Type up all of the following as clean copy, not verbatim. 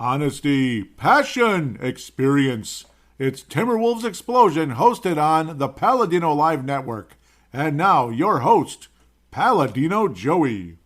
Honesty, passion, experience. It's Timberwolves Explosion, hosted on the paladinolive network. And now, your host, Paladino Joey.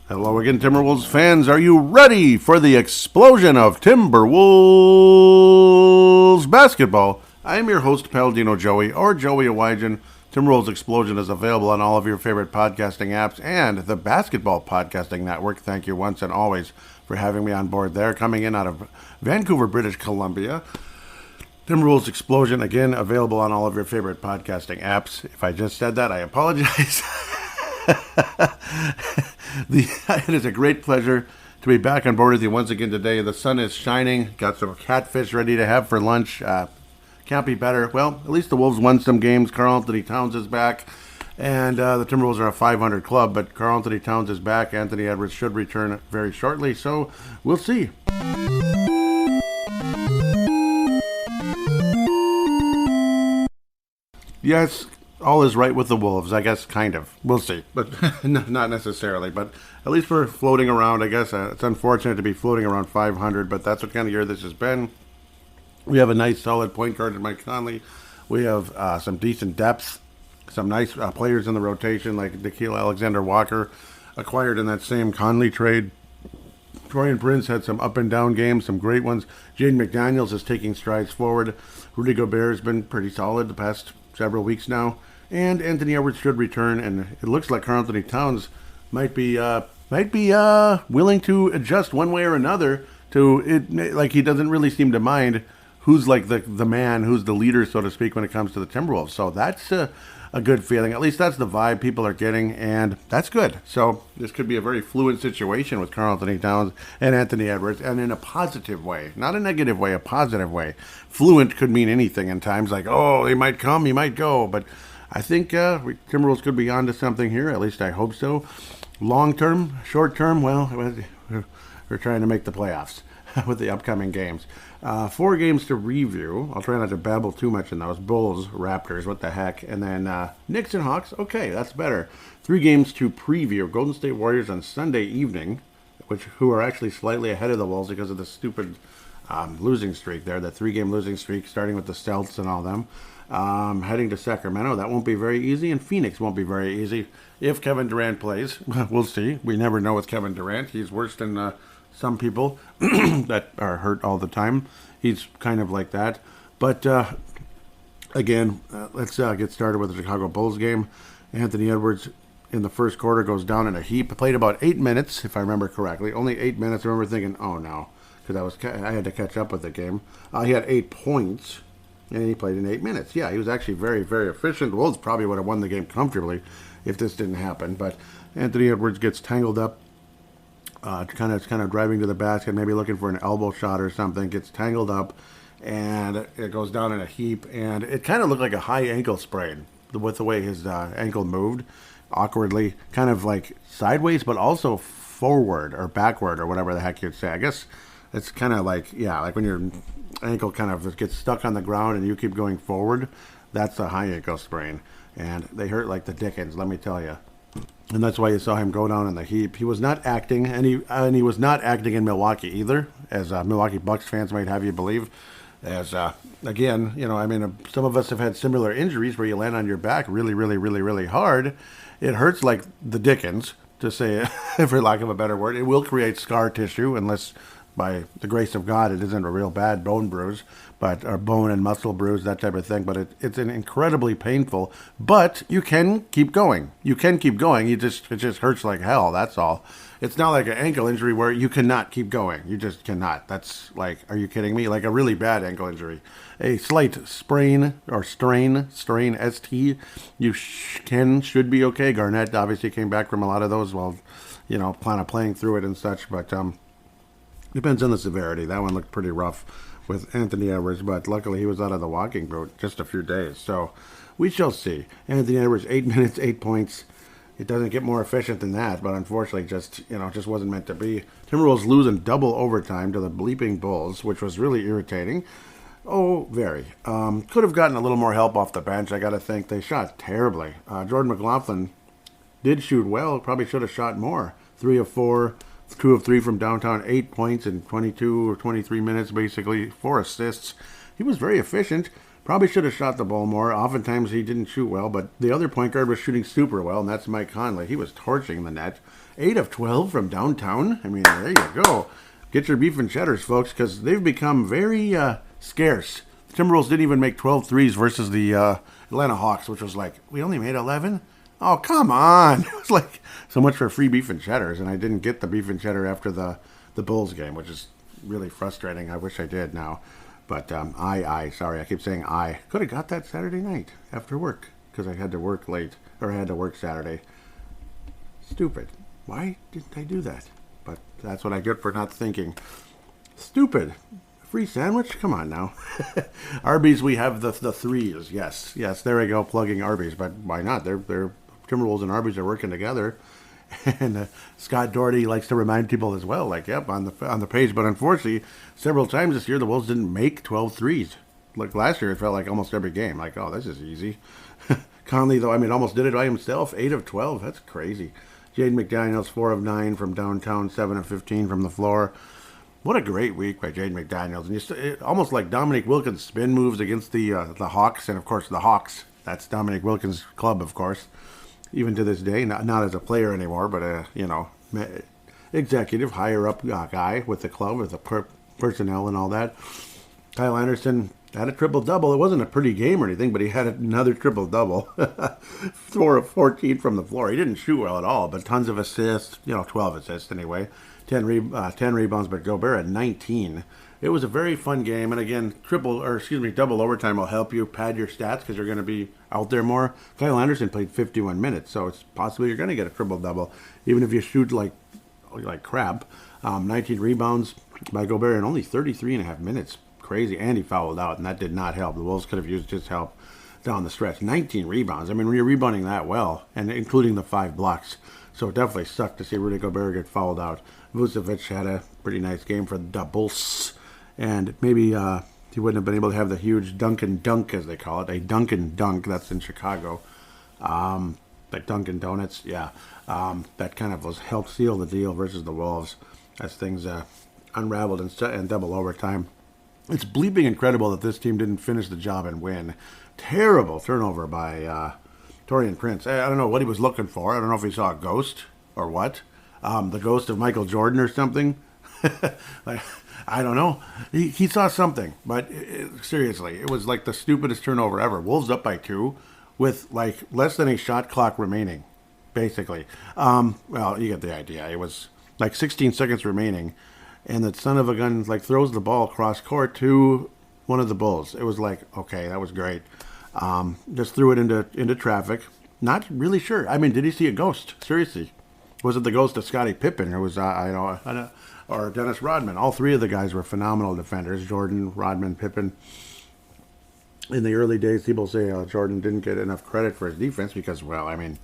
Hello again, Timberwolves fans. Are you ready for the explosion of Timberwolves basketball? I am your host, Paladino Joey, or Joey Awajan. Timberwolves Explosion is available on all of your favorite podcasting apps and the Basketball Podcasting Network. Thank you once and always for having me on board there. Coming in out of Vancouver, British Columbia. Timberwolves Explosion, again, available on all of your favorite podcasting apps. If I just said that, I apologize. It is a great pleasure to be back on board with you once again today. The sun is shining. Got some catfish ready to have for lunch. Can't be better. Well, at least the Wolves won some games. Karl Anthony Tows is back. And the Timberwolves are a 500 club, but Karl Anthony Tows is back. Anthony Edwards should return very shortly, so we'll see. Yes, all is right with the Wolves, I guess, kind of. We'll see, but not necessarily. But at least we're floating around, I guess. It's unfortunate to be floating around 500, but that's what kind of year this has been. We have a nice, solid point guard in Mike Conley. We have some decent depth, some nice players in the rotation, like Nikhil Alexander-Walker, acquired in that same Conley trade. Torian Prince had some up and down games, some great ones. Jaden McDaniels is taking strides forward. Rudy Gobert has been pretty solid the past several weeks now. And Anthony Edwards should return, and it looks like Karl Anthony Tows might be willing to adjust one way or another to it. Like, he doesn't really seem to mind who's like the man, who's the leader, so to speak, when it comes to the Timberwolves. So that's a good feeling. At least that's the vibe people are getting, and that's good. So this could be a very fluid situation with Karl Anthony Tows and Anthony Edwards, and in a positive way, not a negative way, a positive way. Fluent could mean anything in times, like, oh, he might come, he might go, but I think Timberwolves could be on to something here. At least I hope so. Long term, short term, well, we're trying to make the playoffs with the upcoming games. 4 games to review. I'll try not to babble too much in those. Bulls, Raptors, what the heck. And then Knicks and Hawks. Okay, that's better. 3 games to preview. Golden State Warriors on Sunday evening, who are actually slightly ahead of the Wolves because of the stupid losing streak there, the 3-game losing streak, starting with the Celtics and all them. Heading to Sacramento. That won't be very easy, and Phoenix won't be very easy if Kevin Durant plays. We'll see. We never know with Kevin Durant. He's worse than some people that are hurt all the time. He's kind of like that. But again, let's get started with the Chicago Bulls game. Anthony Edwards in the first quarter goes down in a heap. Played about 8 minutes, if I remember correctly. Only 8 minutes. I remember thinking, oh no, because I had to catch up with the game. He had 8 points. And he played in 8 minutes. Yeah, he was actually very, very efficient. The Wolves probably would have won the game comfortably if this didn't happen. But Anthony Edwards gets tangled up, kind of driving to the basket, maybe looking for an elbow shot or something. Gets tangled up, and it goes down in a heap. And it kind of looked like a high ankle sprain with the way his ankle moved, awkwardly, kind of like sideways, but also forward or backward or whatever the heck you'd say. I guess it's kind of like, yeah, like when your ankle kind of gets stuck on the ground and you keep going forward. That's a high ankle sprain, and they hurt like the dickens, let me tell you. And that's why you saw him go down in the heap. He was not acting, and he was not acting in Milwaukee either, as Milwaukee Bucks fans might have you believe. As again, some of us have had similar injuries where you land on your back really, really, really, really hard. It hurts like the dickens, to say, for lack of a better word. It will create scar tissue unless, by the grace of God, it isn't a real bad bone bruise, or bone and muscle bruise, that type of thing. But it's an incredibly painful. But you can keep going. You can keep going. It just hurts like hell. That's all. It's not like an ankle injury where you cannot keep going. You just cannot. That's like, are you kidding me? Like a really bad ankle injury. A slight sprain or strain, ST, you should be okay. Garnett obviously came back from a lot of those while, kind of playing through it and such. But depends on the severity. That one looked pretty rough with Anthony Edwards, but luckily he was out of the walking boot just a few days. So we shall see. Anthony Edwards, 8 minutes, 8 points. it doesn't get more efficient than that, but unfortunately just wasn't meant to be. Timberwolves losing double overtime to the bleeping Bulls, which was really irritating. Oh, very. Could have gotten a little more help off the bench, I got to think. They shot terribly. Jordan McLaughlin did shoot well, probably should have shot more. 3 of 4, 2 of 3 from downtown, 8 points in 22 or 23 minutes, basically, 4 assists. He was very efficient. Probably should have shot the ball more. Oftentimes he didn't shoot well, but the other point guard was shooting super well, and that's Mike Conley. He was torching the net. 8 of 12 from downtown. I mean, there you go. Get your beef and cheddars, folks, because they've become very scarce. The Timberwolves didn't even make 12 threes versus the Atlanta Hawks, which was like, we only made 11? Oh, come on. It was like so much for free beef and cheddars, and I didn't get the beef and cheddar after the Bulls game, which is really frustrating. I wish I did now. But sorry, I keep saying I. Could have got that Saturday night after work because I had to work late, or I had to work Saturday. Stupid. Why didn't I do that? But that's what I get for not thinking. Stupid. Free sandwich? Come on now. Arby's, we have the threes. Yes, there we go, plugging Arby's. But why not? They're Timberwolves and Arby's are working together. And Scott Doherty likes to remind people as well, like, yep, on the page. But unfortunately, several times this year, the Wolves didn't make 12 threes. Like last year, it felt like almost every game. Like, oh, this is easy. Conley, though, I mean, almost did it by himself. 8 of 12. That's crazy. Jaden McDaniels, 4 of 9 from downtown, 7 of 15 from the floor. What a great week by Jaden McDaniels. And almost like Dominique Wilkins' spin moves against the Hawks. And, of course, the Hawks. That's Dominique Wilkins' club, of course. Even to this day, not as a player anymore, but, executive, higher-up guy with the club, with the personnel and all that. Kyle Anderson had a triple-double. It wasn't a pretty game or anything, but he had another triple-double. 4 of 14 from the floor. He didn't shoot well at all, but tons of assists, 12 assists anyway. 10 rebounds, but Gobert at 19. It was a very fun game, and again, double overtime will help you pad your stats because you're going to be out there more. Kyle Anderson played 51 minutes, so it's possible you're going to get a triple-double, even if you shoot like crap. 19 rebounds by Gobert in only 33 and a half minutes. Crazy, and he fouled out, and that did not help. The Wolves could have used his help down the stretch. 19 rebounds. I mean, when you're rebounding that well, and including the 5 blocks, so it definitely sucked to see Rudy Gobert get fouled out. Vucevic had a pretty nice game for the doubles. And maybe he wouldn't have been able to have the huge Dunkin' Dunk, as they call it. A Dunkin' Dunk, that's in Chicago. Like Dunkin' Donuts, yeah. That kind of helped seal the deal versus the Wolves as things unraveled in double overtime. It's bleeping incredible that this team didn't finish the job and win. Terrible turnover by Taurean Prince. I don't know what he was looking for. I don't know if he saw a ghost or what. The ghost of Michael Jordan or something. I don't know. He saw something, but seriously, it was like the stupidest turnover ever. Wolves up by 2 with like less than a shot clock remaining, basically. Well, you get the idea. It was like 16 seconds remaining, and the son of a gun like throws the ball across court to one of the Bulls. It was like, okay, that was great. Just threw it into traffic. Not really sure. I mean, did he see a ghost? Seriously. Was it the ghost of Scottie Pippen? Or was or Dennis Rodman? All 3 of the guys were phenomenal defenders. Jordan, Rodman, Pippen. In the early days, people say Jordan didn't get enough credit for his defense because, well, I mean,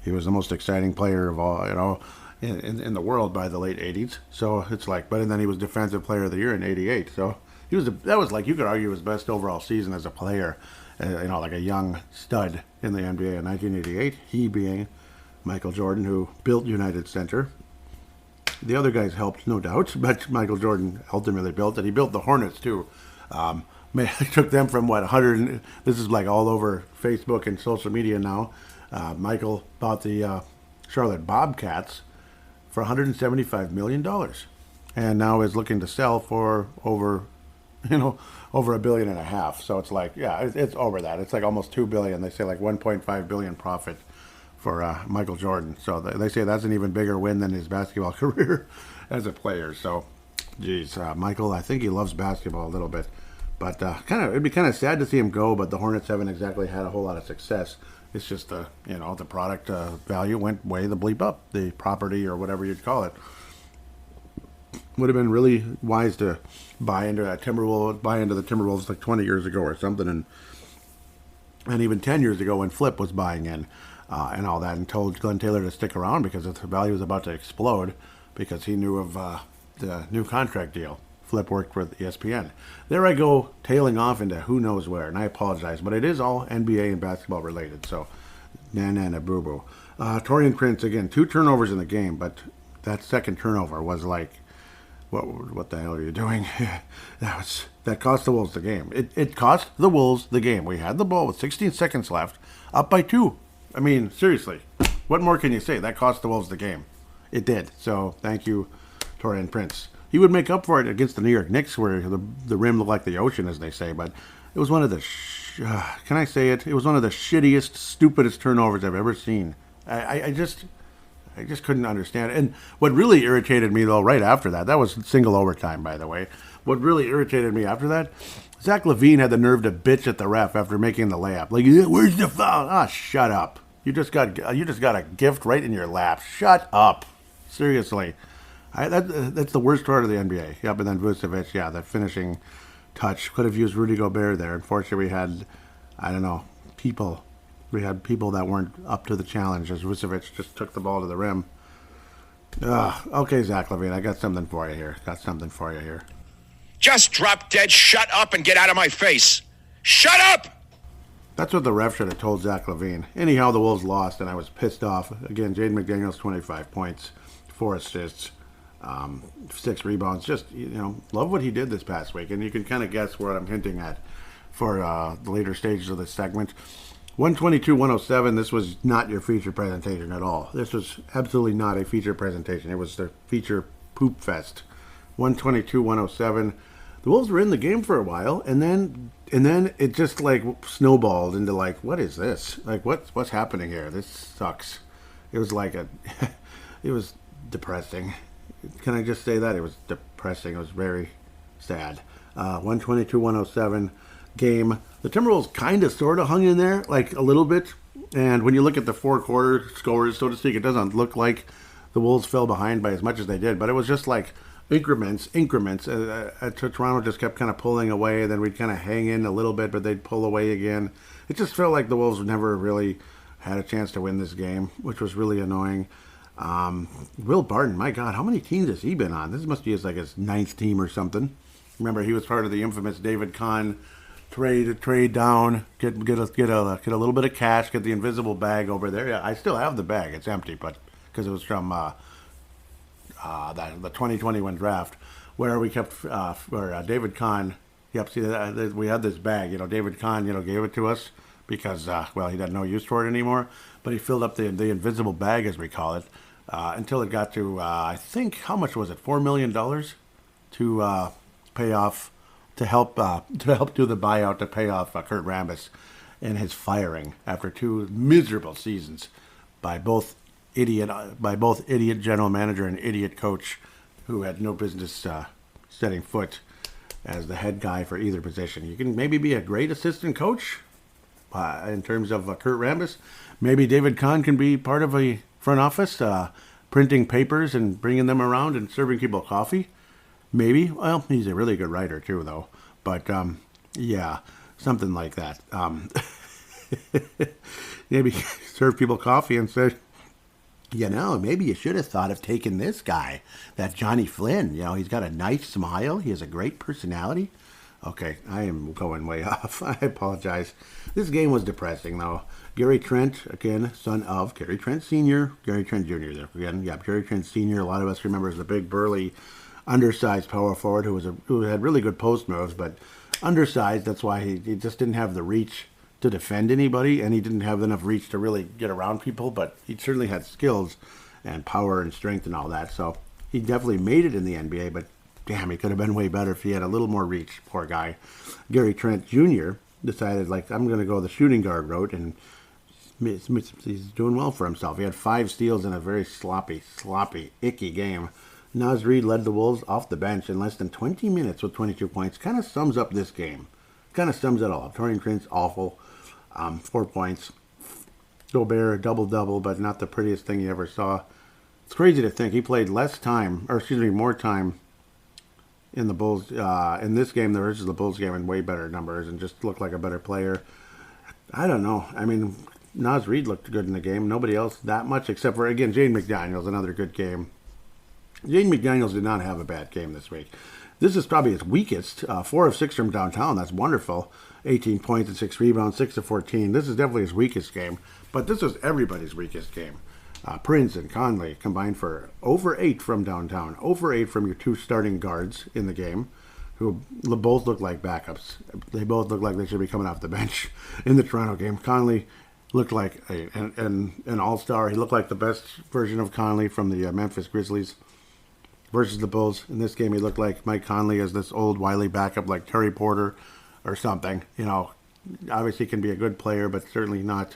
he was the most exciting player of all, in the world by the late 80s. So it's like, and then he was Defensive Player of the Year in 88. So that was like, you could argue his best overall season as a player, like a young stud in the NBA in 1988. He being Michael Jordan, who built United Center. The other guys helped, no doubt, but Michael Jordan ultimately built it. He built the Hornets, too. It took them from, 100, this is like all over Facebook and social media now. Michael bought the Charlotte Bobcats for $175 million. And now is looking to sell for over $1.5 billion. So it's like, yeah, it's over that. It's like almost $2 billion. They say like $1.5 billion profit for Michael Jordan. So they say that's an even bigger win than his basketball career as a player. So, geez, Michael, I think he loves basketball a little bit. But it'd be kind of sad to see him go, but the Hornets haven't exactly had a whole lot of success. It's just, the product value went way the bleep up, the property or whatever you'd call it. Would have been really wise to buy into the Timberwolves like 20 years ago or something, and even 10 years ago when Flip was buying in. and all that, and told Glenn Taylor to stick around because the value was about to explode because he knew of the new contract deal. Flip worked with ESPN. There I go, tailing off into who knows where, and I apologize, but it is all NBA and basketball related, so na boo-boo. Torian Prince, again, 2 turnovers in the game, but that second turnover was like, what the hell are you doing? That cost the Wolves the game. It cost the Wolves the game. We had the ball with 16 seconds left, up by 2. I mean, seriously, what more can you say? That cost the Wolves the game. It did. So thank you, Torian Prince. He would make up for it against the New York Knicks, where the rim looked like the ocean, as they say. But it was one of the, can I say it? It was one of the shittiest, stupidest turnovers I've ever seen. I just couldn't understand it. And what really irritated me, though, right after that was single overtime, by the way. What really irritated me after that, Zach LaVine had the nerve to bitch at the ref after making the layup. Like, where's the foul? Ah, shut up. You just got a gift right in your lap. Shut up. Seriously. That's the worst part of the NBA. Yep, and then Vucevic, yeah, that finishing touch. Could have used Rudy Gobert there. Unfortunately, we had, I don't know, people. We had people that weren't up to the challenge as Vucevic just took the ball to the rim. Okay, Zach LaVine, I got something for you here. Just drop dead, shut up, and get out of my face. Shut up! That's what the ref should have told Zach LaVine. Anyhow, the Wolves lost, and I was pissed off. Again, Jaden McDaniels, 25 points, 4 assists, 6 rebounds. Just, love what he did this past week. And you can kind of guess what I'm hinting at for the later stages of this segment. 122-107, this was not your feature presentation at all. This was absolutely not a feature presentation. It was the feature poop fest. 122-107. The Wolves were in the game for a while, and then it just like snowballed into like, what is this? Like, what's happening here? This sucks. It was like it was depressing. Can I just say that? It was depressing. It was very sad. 122-107 game. The Timberwolves kind of sort of hung in there, like a little bit. And when you look at the 4-quarter scores, so to speak, it doesn't look like the Wolves fell behind by as much as they did. But it was just like increments. Toronto just kept kind of pulling away. Then we'd kind of hang in a little bit, but they'd pull away again. It just felt like the Wolves never really had a chance to win this game, which was really annoying. Will Barton, my God, how many teams has he been on? This must be his 9th team or something. Remember, he was part of the infamous David Kahn trade down, get a little bit of cash, get the invisible bag over there. Yeah, I still have the bag. It's empty, but because it was from the 2021 draft, where we kept where David Kahn. Yep, see, we had this bag. David Kahn, gave it to us because he had no use for it anymore. But he filled up the invisible bag, as we call it, until it got to I think, how much was it? $4 million to pay off. To help do the buyout to pay off Kurt Rambis and his firing after 2 miserable seasons by both idiot general manager and idiot coach who had no business setting foot as the head guy for either position. You can maybe be a great assistant coach in terms of Kurt Rambis. Maybe David Kahn can be part of a front office, printing papers and bringing them around and serving people coffee. Maybe. Well, he's a really good writer, too, though. But, yeah, something like that. Maybe serve people coffee and say, maybe you should have thought of taking this guy, that Johnny Flynn. He's got a nice smile. He has a great personality. Okay, I am going way off. I apologize. This game was depressing, though. Gary Trent, again, son of Gary Trent Sr., Gary Trent Jr. there again. Yeah, Gary Trent Sr., a lot of us remember as the big, burly, undersized power forward who had really good post moves, but undersized. That's why he just didn't have the reach to defend anybody, and he didn't have enough reach to really get around people, but he certainly had skills and power and strength and all that. So he definitely made it in the NBA, but damn, he could have been way better if he had a little more reach. Poor guy. Gary Trent Jr. decided, I'm going to go the shooting guard route, and he's doing well for himself. He had 5 steals in a very sloppy, icky game. Naz Reid led the Wolves off the bench in less than 20 minutes with 22 points. Kind of sums up this game. Kind of sums it all. Torian Prince, awful. 4 points. Gobert, double-double, but not the prettiest thing you ever saw. It's crazy to think he played more time in the Bulls, in this game versus the Bulls game in way better numbers and just looked like a better player. I don't know. I mean, Naz Reid looked good in the game. Nobody else that much, except for, again, Jaden McDaniels, another good game. Jaden McDaniels did not have a bad game this week. This is probably his weakest. 4 of 6 from downtown. That's wonderful. 18 points and 6 rebounds, 6 of 14. This is definitely his weakest game. But this is everybody's weakest game. Prince and Conley combined for over 8 from downtown. Over 8 from your 2 starting guards in the game, who both look like backups. They both look like they should be coming off the bench in the Toronto game. Conley looked like an all-star. He looked like the best version of Conley from the Memphis Grizzlies versus the Bulls. In this game, he looked like Mike Conley as this old wily backup like Terry Porter or something. You know, obviously can be a good player, but certainly not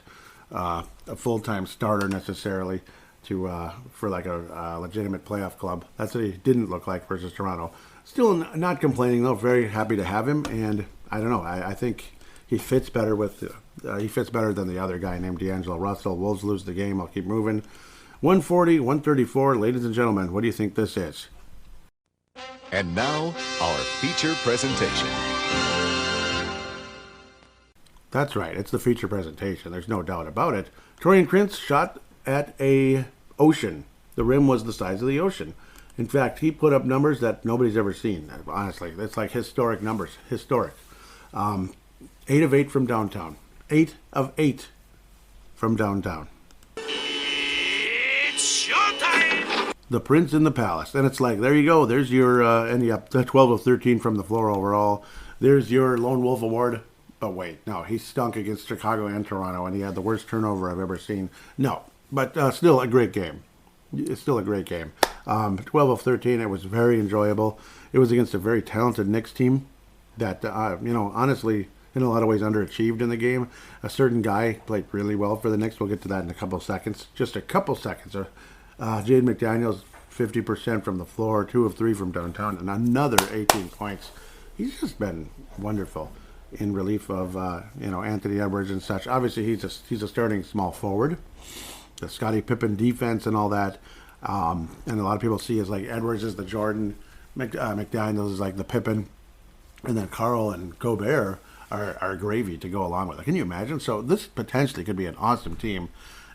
a full-time starter necessarily for like a legitimate playoff club. That's what he didn't look like versus Toronto. Still not complaining though. Very happy to have him, and I don't know. I think he fits better than the other guy named D'Angelo Russell. Wolves lose the game. I'll keep moving. 140, 134. Ladies and gentlemen, what do you think this is? And now, our feature presentation. That's right. It's the feature presentation. There's no doubt about it. Torian Prince shot at a ocean. The rim was the size of the ocean. In fact, he put up numbers that nobody's ever seen. Honestly, it's like historic numbers. Historic. 8 of 8 from downtown. 8 of 8 from downtown. It's showtime! The Prince in the Palace. And it's like, there you go. There's your, and you have 12 of 13 from the floor overall. There's your Lone Wolf Award. But wait, no, he stunk against Chicago and Toronto, and he had the worst turnover I've ever seen. No, but still a great game. It's still a great game. 12 of 13, it was very enjoyable. It was against a very talented Knicks team that, honestly, in a lot of ways underachieved in the game. A certain guy played really well for the Knicks. We'll get to that in a couple seconds. Just a couple seconds. Jaden McDaniels, 50% from the floor, 2 of 3 from downtown, and another 18 points. He's just been wonderful in relief of Anthony Edwards and such. Obviously, he's a starting small forward. The Scottie Pippen defense and all that, and a lot of people see as like Edwards is the Jordan, McDaniels is like the Pippen, and then Karl and Gobert are gravy to go along with it. Can you imagine? So this potentially could be an awesome team.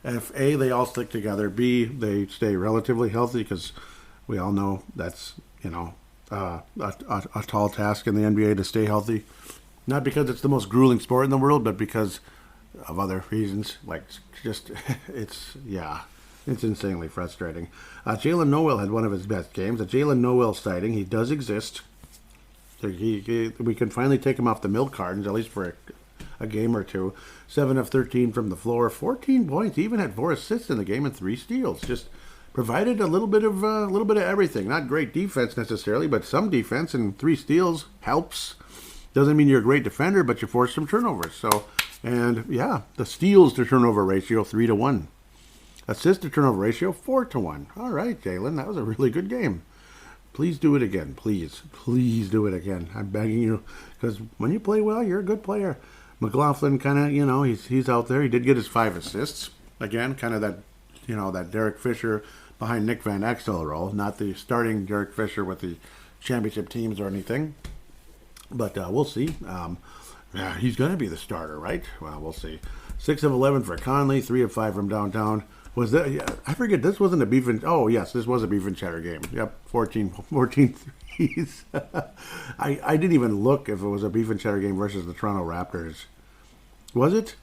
If A, they all stick together, B, they stay relatively healthy, because we all know that's a tall task in the NBA to stay healthy. Not because it's the most grueling sport in the world, but because of other reasons. Like, just, it's insanely frustrating. Jalen Noel had one of his best games. A Jalen Noel sighting. He does exist. We can finally take him off the milk cartons, at least for a game or two. 7 of 13 from the floor. 14 points. He even had 4 assists in the game and 3 steals. Just provided a little bit of everything. Not great defense necessarily, but some defense, and 3 steals helps. Doesn't mean you're a great defender, but you force some turnovers. So, and yeah, the steals to turnover ratio 3-1, assist to turnover ratio 4-1. All right, Jalen, that was a really good game. Please do it again, please do it again. I'm begging you, because when you play well, you're a good player. McLaughlin kind of, he's out there. He did get his 5 assists again, kind of that, that Derek Fisher behind Nick Van Exel role, not the starting Derek Fisher with the championship teams or anything. But we'll see. He's going to be the starter, right? Well, we'll see. 6 of 11 for Conley, 3 of 5 from downtown. Was that? Yeah, I forget. This wasn't a beef and... Oh, yes, this was a beef and cheddar game. Yep, 14 threes. I didn't even look if it was a beef and cheddar game versus the Toronto Raptors. Was it?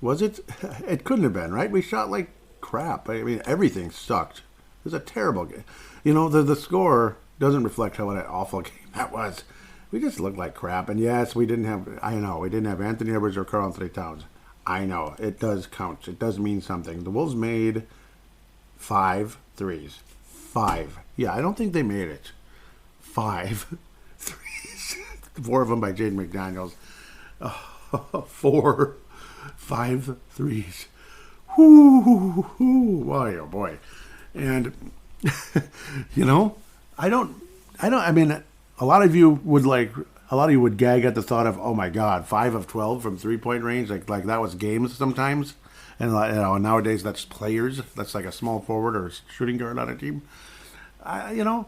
It couldn't have been, right? We shot like crap. I mean, everything sucked. It was a terrible game. The score doesn't reflect how an awful game that was. We just looked like crap. And yes, we didn't have Anthony Edwards or Karl Anthony Tows. I know. It does count. It does mean something. The Wolves made 5 threes. 5. Yeah, I don't think they made it. 5 threes. 4 of them by Jaden McDaniels. 5 threes. Whoo, boy, oh boy. And, I mean, a lot of you would gag at the thought of, oh my God, 5 of 12 from 3-point range, like that was games sometimes, and nowadays that's players. That's like a small forward or shooting guard on a team. I'm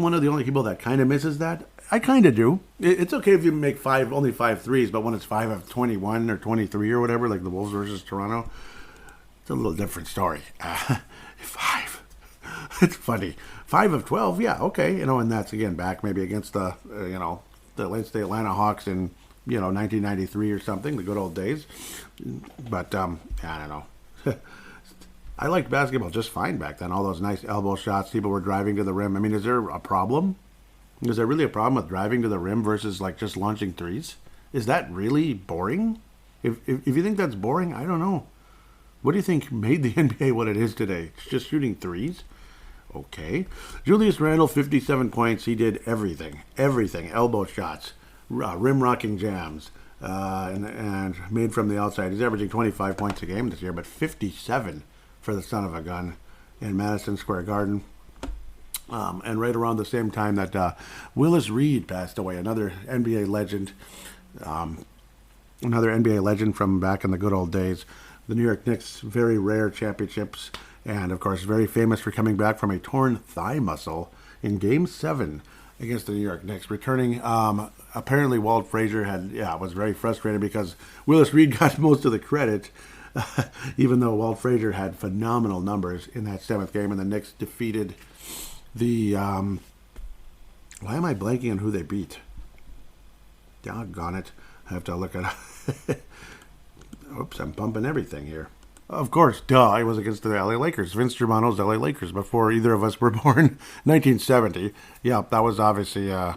one of the only people that kind of misses that. I kind of do. It's okay if you make only 5 threes, but when it's 5 of 21 or 23 or whatever, like the Wolves versus Toronto, it's a little different story. 5. It's funny. 5 of 12, yeah, okay. And that's, again, back maybe against the Atlanta Hawks in, 1993 or something, the good old days. But, I don't know. I liked basketball just fine back then. All those nice elbow shots, people were driving to the rim. I mean, is there a problem? Is there really a problem with driving to the rim versus, just launching threes? Is that really boring? If you think that's boring, I don't know. What do you think made the NBA what it is today? It's just shooting threes? Okay. Julius Randle, 57 points. He did everything. Everything. Elbow shots, rim-rocking jams, and made from the outside. He's averaging 25 points a game this year, but 57 for the son of a gun in Madison Square Garden. And right around the same time that Willis Reed passed away, another NBA legend. Another NBA legend from back in the good old days. The New York Knicks, very rare championships. And, of course, very famous for coming back from a torn thigh muscle in Game 7 against the New York Knicks. Returning, apparently Walt Frazier was very frustrated because Willis Reed got most of the credit, even though Walt Frazier had phenomenal numbers in that 7th game. And the Knicks defeated the... why am I blanking on who they beat? Doggone it. I have to look at it. Oops, I'm bumping everything here. Of course, it was against the LA Lakers. Vince Germano's LA Lakers before either of us were born, 1970. Yeah, that was obviously, a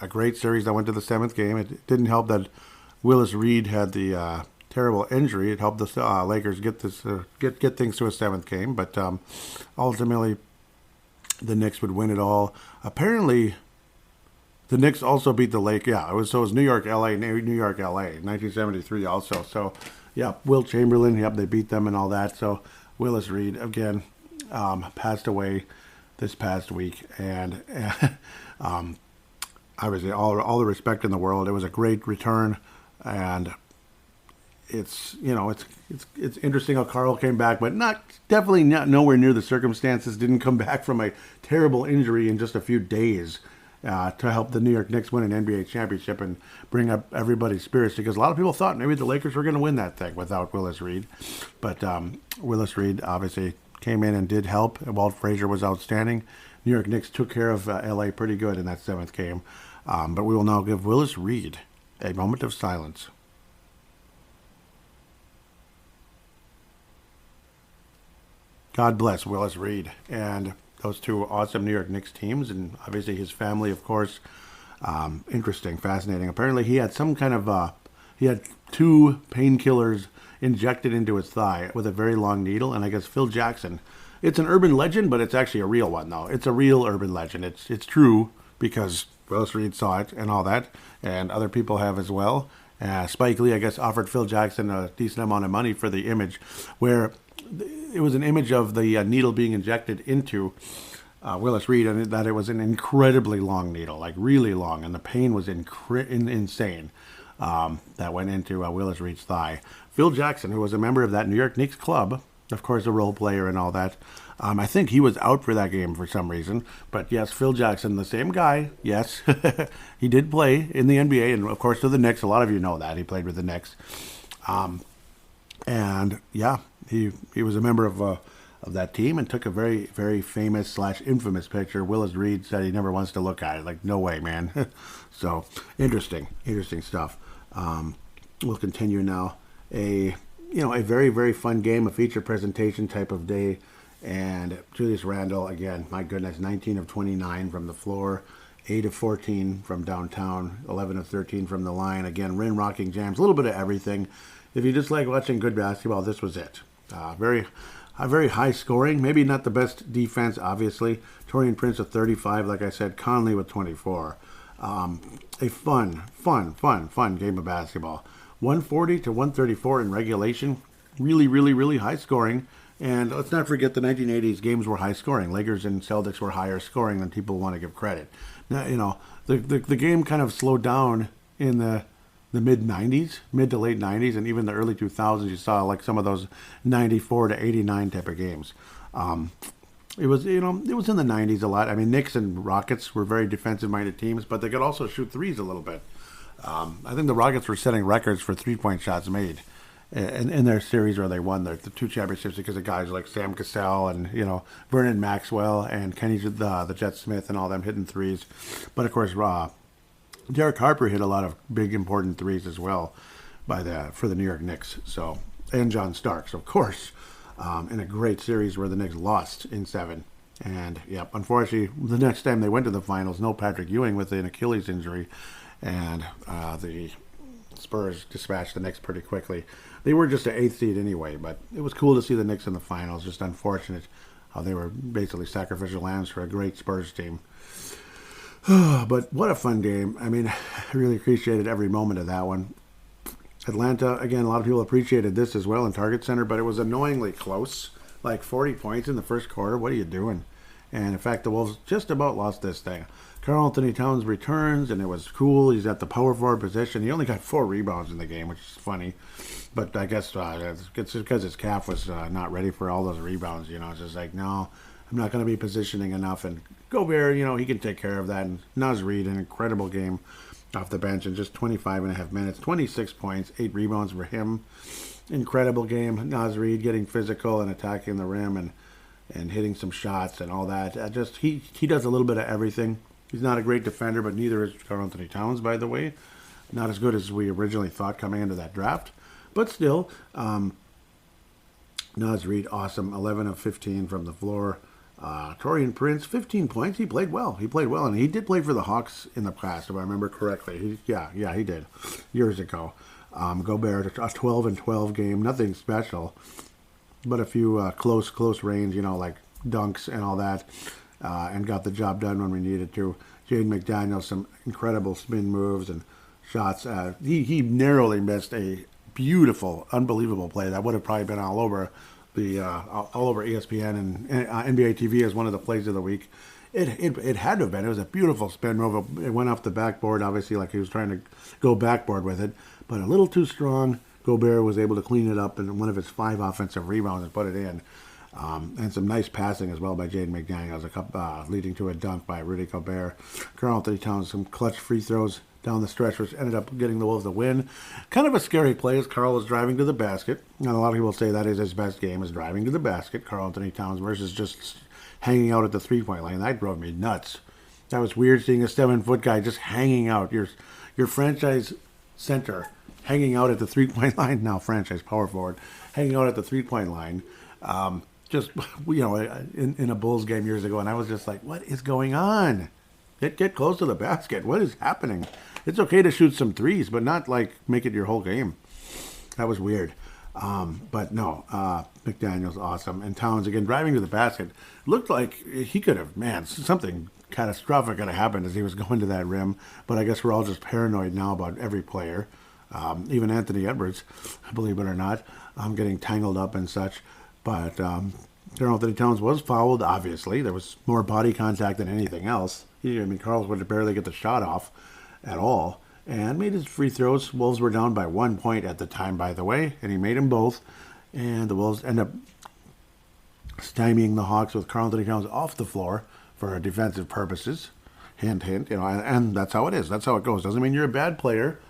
great series that went to the 7th game. It didn't help that Willis Reed had the terrible injury. It helped the Lakers get get things to a 7th game, but ultimately the Knicks would win it all. Apparently, the Knicks also beat the Lakers. Yeah, it was New York, LA, 1973 also. So. Yeah, Will Chamberlain, they beat them and all that. So Willis Reed, again, passed away this past week. And obviously all the respect in the world. It was a great return. And it's interesting how Karl came back, but definitely not nowhere near the circumstances. Didn't come back from a terrible injury in just a few days. To help the New York Knicks win an NBA championship and bring up everybody's spirits, because a lot of people thought maybe the Lakers were going to win that thing without Willis Reed. But Willis Reed obviously came in and did help. Walt Frazier was outstanding. New York Knicks took care of LA pretty good in that 7th game. But we will now give Willis Reed a moment of silence. God bless Willis Reed and those two awesome New York Knicks teams, and obviously his family, of course. Interesting, fascinating. Apparently he had some kind of, he had 2 painkillers injected into his thigh with a very long needle, and I guess Phil Jackson, it's an urban legend, but it's actually a real one, though. It's a real urban legend. It's true because Willis Reed saw it and all that, and other people have as well. Spike Lee, I guess, offered Phil Jackson a decent amount of money for the image, where it was an image of the needle being injected into Willis Reed, and that it was an incredibly long needle, like really long, and the pain was insane that went into Willis Reed's thigh. Phil Jackson, who was a member of that New York Knicks club, of course a role player and all that, I think he was out for that game for some reason. But yes, Phil Jackson, the same guy, yes, he did play in the NBA, and of course to the Knicks. A lot of you know that. He played with the Knicks. And yeah, he was a member of that team and took a very, very famous / infamous picture. Willis Reed said he never wants to look at it. Like, no way, man. So interesting stuff. We'll continue now. A very, very fun game, a feature presentation type of day. And Julius Randle, again, my goodness, 19 of 29 from the floor, 8 of 14 from downtown, 11 of 13 from the line. Again, rim-rocking jams, a little bit of everything. If you just like watching good basketball, this was it. Very high scoring. Maybe not the best defense, obviously. Taurean Prince with 35, like I said. Conley with 24. A fun game of basketball. 140 to 134 in regulation. Really, really, really high scoring. And let's not forget the 1980s games were high scoring. Lakers and Celtics were higher scoring than people want to give credit. Now, the game kind of slowed down in the mid-90s, mid to late 90s, and even the early 2000s. You saw like some of those 94 to 89 type of games. it was, it was in the 90s a lot. I mean, Knicks and Rockets were very defensive-minded teams, but they could also shoot threes a little bit. I think the Rockets were setting records for three-point shots made in their series where they won the two championships because of guys like Sam Cassell and, Vernon Maxwell and Kenny the Jet Smith and all them hitting threes. But, of course, Derek Harper hit a lot of big, important threes as well for the New York Knicks. So, and John Starks, of course, in a great series where the Knicks lost in 7. And, unfortunately, the next time they went to the finals, no Patrick Ewing with an Achilles injury. And the Spurs dispatched the Knicks pretty quickly. They were just an 8th seed anyway, but it was cool to see the Knicks in the finals. Just unfortunate how they were basically sacrificial lambs for a great Spurs team. But what a fun game. I mean, I really appreciated every moment of that one. Atlanta, again, a lot of people appreciated this as well in Target Center, but it was annoyingly close. Like 40 points in the first quarter. What are you doing? And in fact, the Wolves just about lost this thing. Karl Anthony Tows returns, and it was cool. He's at the power forward position. He only got 4 rebounds in the game, which is funny. But I guess it's because his calf was not ready for all those rebounds. It's just like, no, I'm not going to be positioning enough. And Gobert, he can take care of that. And Naz Reid, an incredible game off the bench in just 25 and a half minutes. 26 points, 8 rebounds for him. Incredible game. Naz Reid getting physical and attacking the rim and hitting some shots and all that. He does a little bit of everything. He's not a great defender, but neither is Karl Anthony Tows, by the way. Not as good as we originally thought coming into that draft. But still, Naz Reid, awesome. 11 of 15 from the floor. Taurean Prince, 15 points. He played well. And he did play for the Hawks in the past, if I remember correctly. He did. Years ago. Gobert, a 12 and 12 game. Nothing special. But a few close range, like dunks and all that. And got the job done when we needed to. Jaden McDaniels, some incredible spin moves and shots. He narrowly missed a beautiful, unbelievable play that would have probably been all over ESPN and NBA TV as one of the plays of the week. It had to have been. It was a beautiful spin move. It went off the backboard, obviously, like he was trying to go backboard with it, but a little too strong. Gobert was able to clean it up in one of his 5 offensive rebounds and put it in. And some nice passing as well by Jaden McDaniels, leading to a dunk by Rudy Gobert. Karl Anthony Tows, some clutch free throws down the stretch, which ended up getting the Wolves a win. Kind of a scary play as Karl was driving to the basket. And a lot of people say that is his best game, is driving to the basket, Karl Anthony Tows, versus just hanging out at the three-point line. That drove me nuts. That was weird seeing a 7-foot guy just hanging out. Your franchise center hanging out at the three-point line, now franchise power forward, hanging out at the three-point line. Just, in a Bulls game years ago, and I was just like, what is going on? Get close to the basket. What is happening? It's okay to shoot some threes, but not, make it your whole game. That was weird. But no, McDaniel's awesome. And Towns, again, driving to the basket. Looked like he could have, something catastrophic could have happened as he was going to that rim. But I guess we're all just paranoid now about every player. Even Anthony Edwards, believe it or not, getting tangled up and such. But Karl Anthony Towns was fouled, obviously. There was more body contact than anything else. Karl would barely get the shot off at all. And made his free throws. Wolves were down by 1 point at the time, by the way. And he made them both. And the Wolves end up stymieing the Hawks with Karl Anthony Towns off the floor for defensive purposes. Hint, hint. And that's how it is. That's how it goes. Doesn't mean you're a bad player.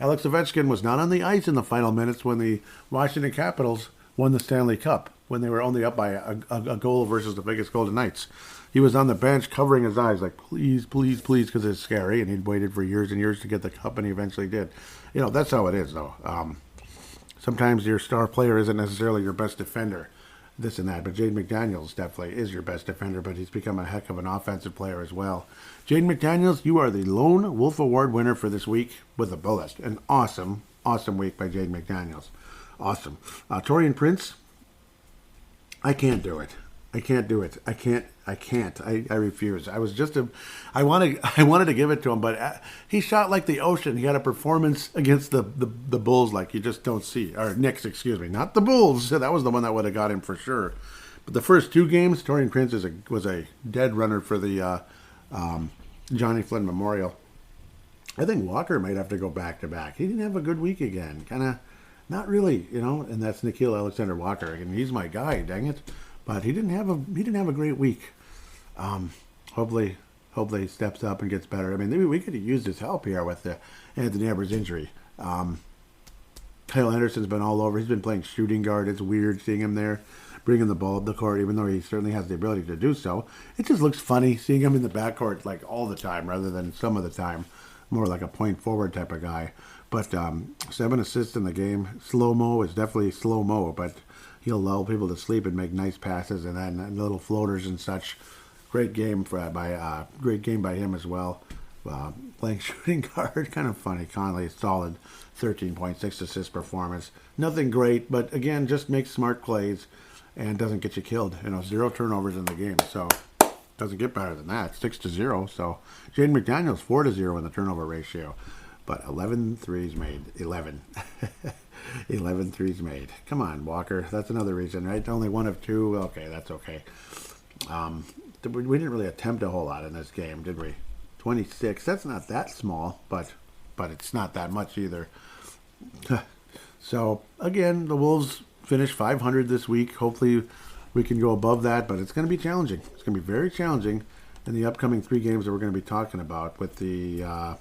Alex Ovechkin was not on the ice in the final minutes when the Washington Capitals won the Stanley Cup, when they were only up by a goal versus the Vegas Golden Knights. He was on the bench covering his eyes like, please, please, please, because it's scary, and he'd waited for years and years to get the cup, and he eventually did. That's how it is, though. Sometimes your star player isn't necessarily your best defender, this and that, but Jaden McDaniels definitely is your best defender, but he's become a heck of an offensive player as well. Jaden McDaniels, you are the lone Wolf Award winner for this week with a bullet. An awesome, awesome week by Jaden McDaniels. Awesome. Taurean Prince, I can't do it. I can't do it. I can't. I refuse. I wanted to give it to him, but he shot like the ocean. He had a performance against the Bulls like you just don't see. Or Knicks, excuse me. Not the Bulls. That was the one that would have got him for sure. But the first 2 games, Taurean Prince was a dead runner for the Johnny Flynn Memorial. I think Walker might have to go back-to-back. He didn't have a good week again. Kind of, not really, and that's Nickeil Alexander-Walker. And he's my guy, dang it. but he didn't have a great week. Hopefully he steps up and gets better. I mean, maybe we could have used his help here with the Anthony Edwards injury. Kyle Anderson's been all over. He's been playing shooting guard. It's weird seeing him there, bringing the ball up the court, even though he certainly has the ability to do so. It just looks funny seeing him in the backcourt like all the time rather than some of the time. More like a point forward type of guy. But 7 assists in the game. Slow-mo is definitely slow-mo, but he'll lull people to sleep and make nice passes and then little floaters and such. Great game by him as well. Playing shooting guard, kind of funny. Conley, solid 13.6 assist performance. Nothing great, but again, just makes smart plays and doesn't get you killed. 0 turnovers in the game, so doesn't get better than that. 6-0. So Jaden McDaniels 4-0 in the turnover ratio, but 11 threes made. 11 threes made. Come on, Walker. That's another reason, right? Only 1 of 2. Okay, that's okay. We didn't really attempt a whole lot in this game, did we? 26. That's not that small, but it's not that much either. So, again, the Wolves finished 500 this week. Hopefully we can go above that, but it's going to be challenging. It's going to be very challenging in the upcoming 3 games that we're going to be talking about with the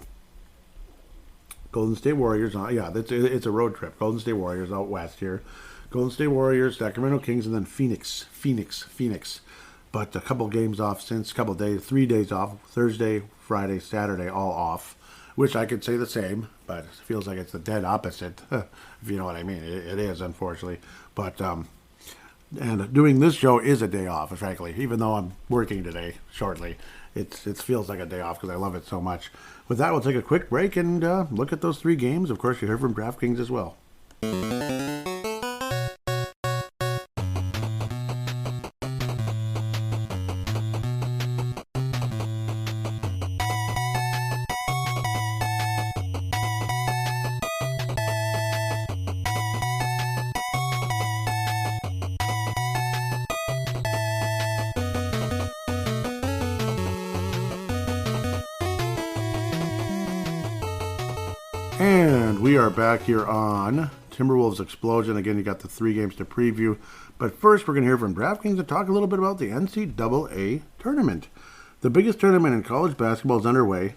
Golden State Warriors. It's a road trip. Golden State Warriors out west here. Golden State Warriors, Sacramento Kings, and then Phoenix. But a couple games off since, 3 days off, Thursday, Friday, Saturday, all off, which I could say the same, but it feels like it's the dead opposite, if you know what I mean. It is, unfortunately. But, and doing this show is a day off, frankly, even though I'm working today shortly. It feels like a day off because I love it so much. With that, we'll take a quick break and look at those 3 games. Of course, you heard from DraftKings as well. And we are back here on Timberwolves Explosion. Again, you got the 3 games to preview. But first, we're going to hear from DraftKings and talk a little bit about the NCAA tournament. The biggest tournament in college basketball is underway,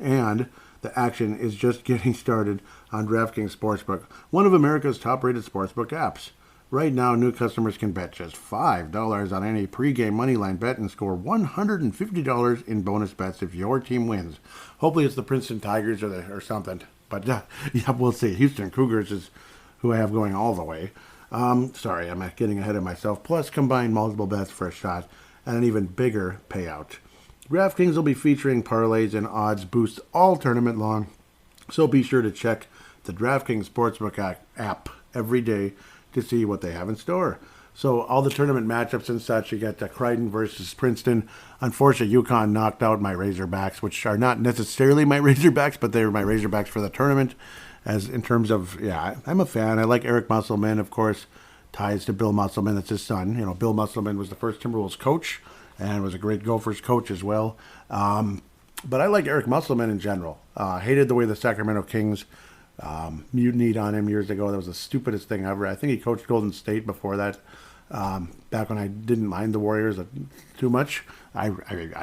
and the action is just getting started on DraftKings Sportsbook, one of America's top-rated sportsbook apps. Right now, new customers can bet just $5 on any pregame moneyline bet and score $150 in bonus bets if your team wins. Hopefully it's the Princeton Tigers or something. But, yeah, we'll see. Houston Cougars is who I have going all the way. Sorry, I'm getting ahead of myself. Plus, combine multiple bets for a shot and an even bigger payout. DraftKings will be featuring parlays and odds boosts all tournament long. So be sure to check the DraftKings Sportsbook app every day to see what they have in store. So all the tournament matchups and such, you got Creighton versus Princeton. Unfortunately, UConn knocked out my Razorbacks, which are not necessarily my Razorbacks, but they were my Razorbacks for the tournament. As in terms of, I'm a fan. I like Eric Musselman, of course, ties to Bill Musselman. That's his son. Bill Musselman was the first Timberwolves coach and was a great Gophers coach as well. But I like Eric Musselman in general. Hated the way the Sacramento Kings mutinied on him years ago. That was the stupidest thing ever. I think he coached Golden State before that. Back when I didn't mind the Warriors too much. I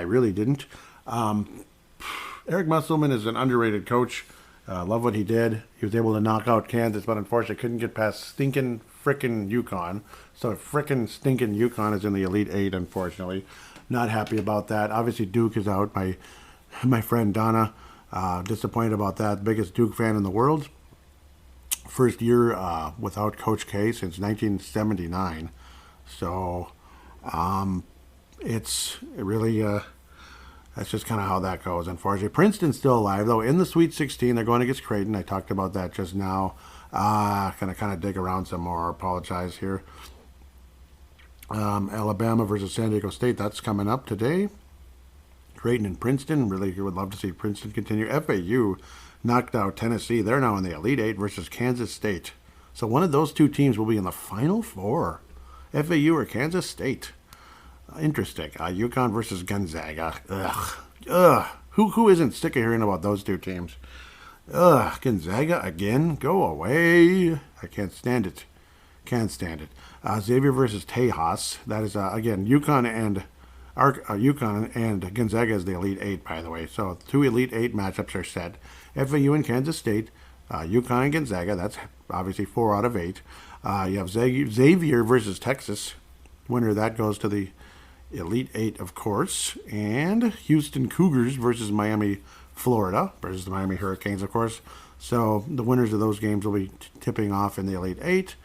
really didn't. Eric Musselman is an underrated coach. Love what he did. He was able to knock out Kansas, but unfortunately couldn't get past stinking frickin' UConn. So frickin' stinking UConn is in the Elite Eight, unfortunately. Not happy about that. Obviously Duke is out. My friend Donna, disappointed about that. Biggest Duke fan in the world. First year without Coach K since 1979. So it's really, that's just kind of how that goes, unfortunately. Princeton's still alive, though, in the Sweet 16. They're going against Creighton. I talked about that just now. Gonna kind of dig around some more. Apologize here. Alabama versus San Diego State. That's coming up today. Creighton and Princeton. Really would love to see Princeton continue. FAU knocked out Tennessee. They're now in the Elite Eight versus Kansas State. So one of those 2 teams will be in the Final Four. FAU or Kansas State. Interesting. UConn versus Gonzaga. Ugh. Who isn't sick of hearing about those 2 teams? Gonzaga again? Go away. I can't stand it. Can't stand it. Xavier versus Tejas. That is, again, UConn and Gonzaga is the Elite Eight, by the way. So 2 Elite Eight matchups are set. FAU and Kansas State, UConn and Gonzaga. That's obviously 4 out of 8. You have Xavier versus Texas. Winner of that goes to the Elite Eight, of course. And Houston Cougars versus Miami, Florida, versus the Miami Hurricanes, of course. So the winners of those games will be tipping off in the Elite Eight.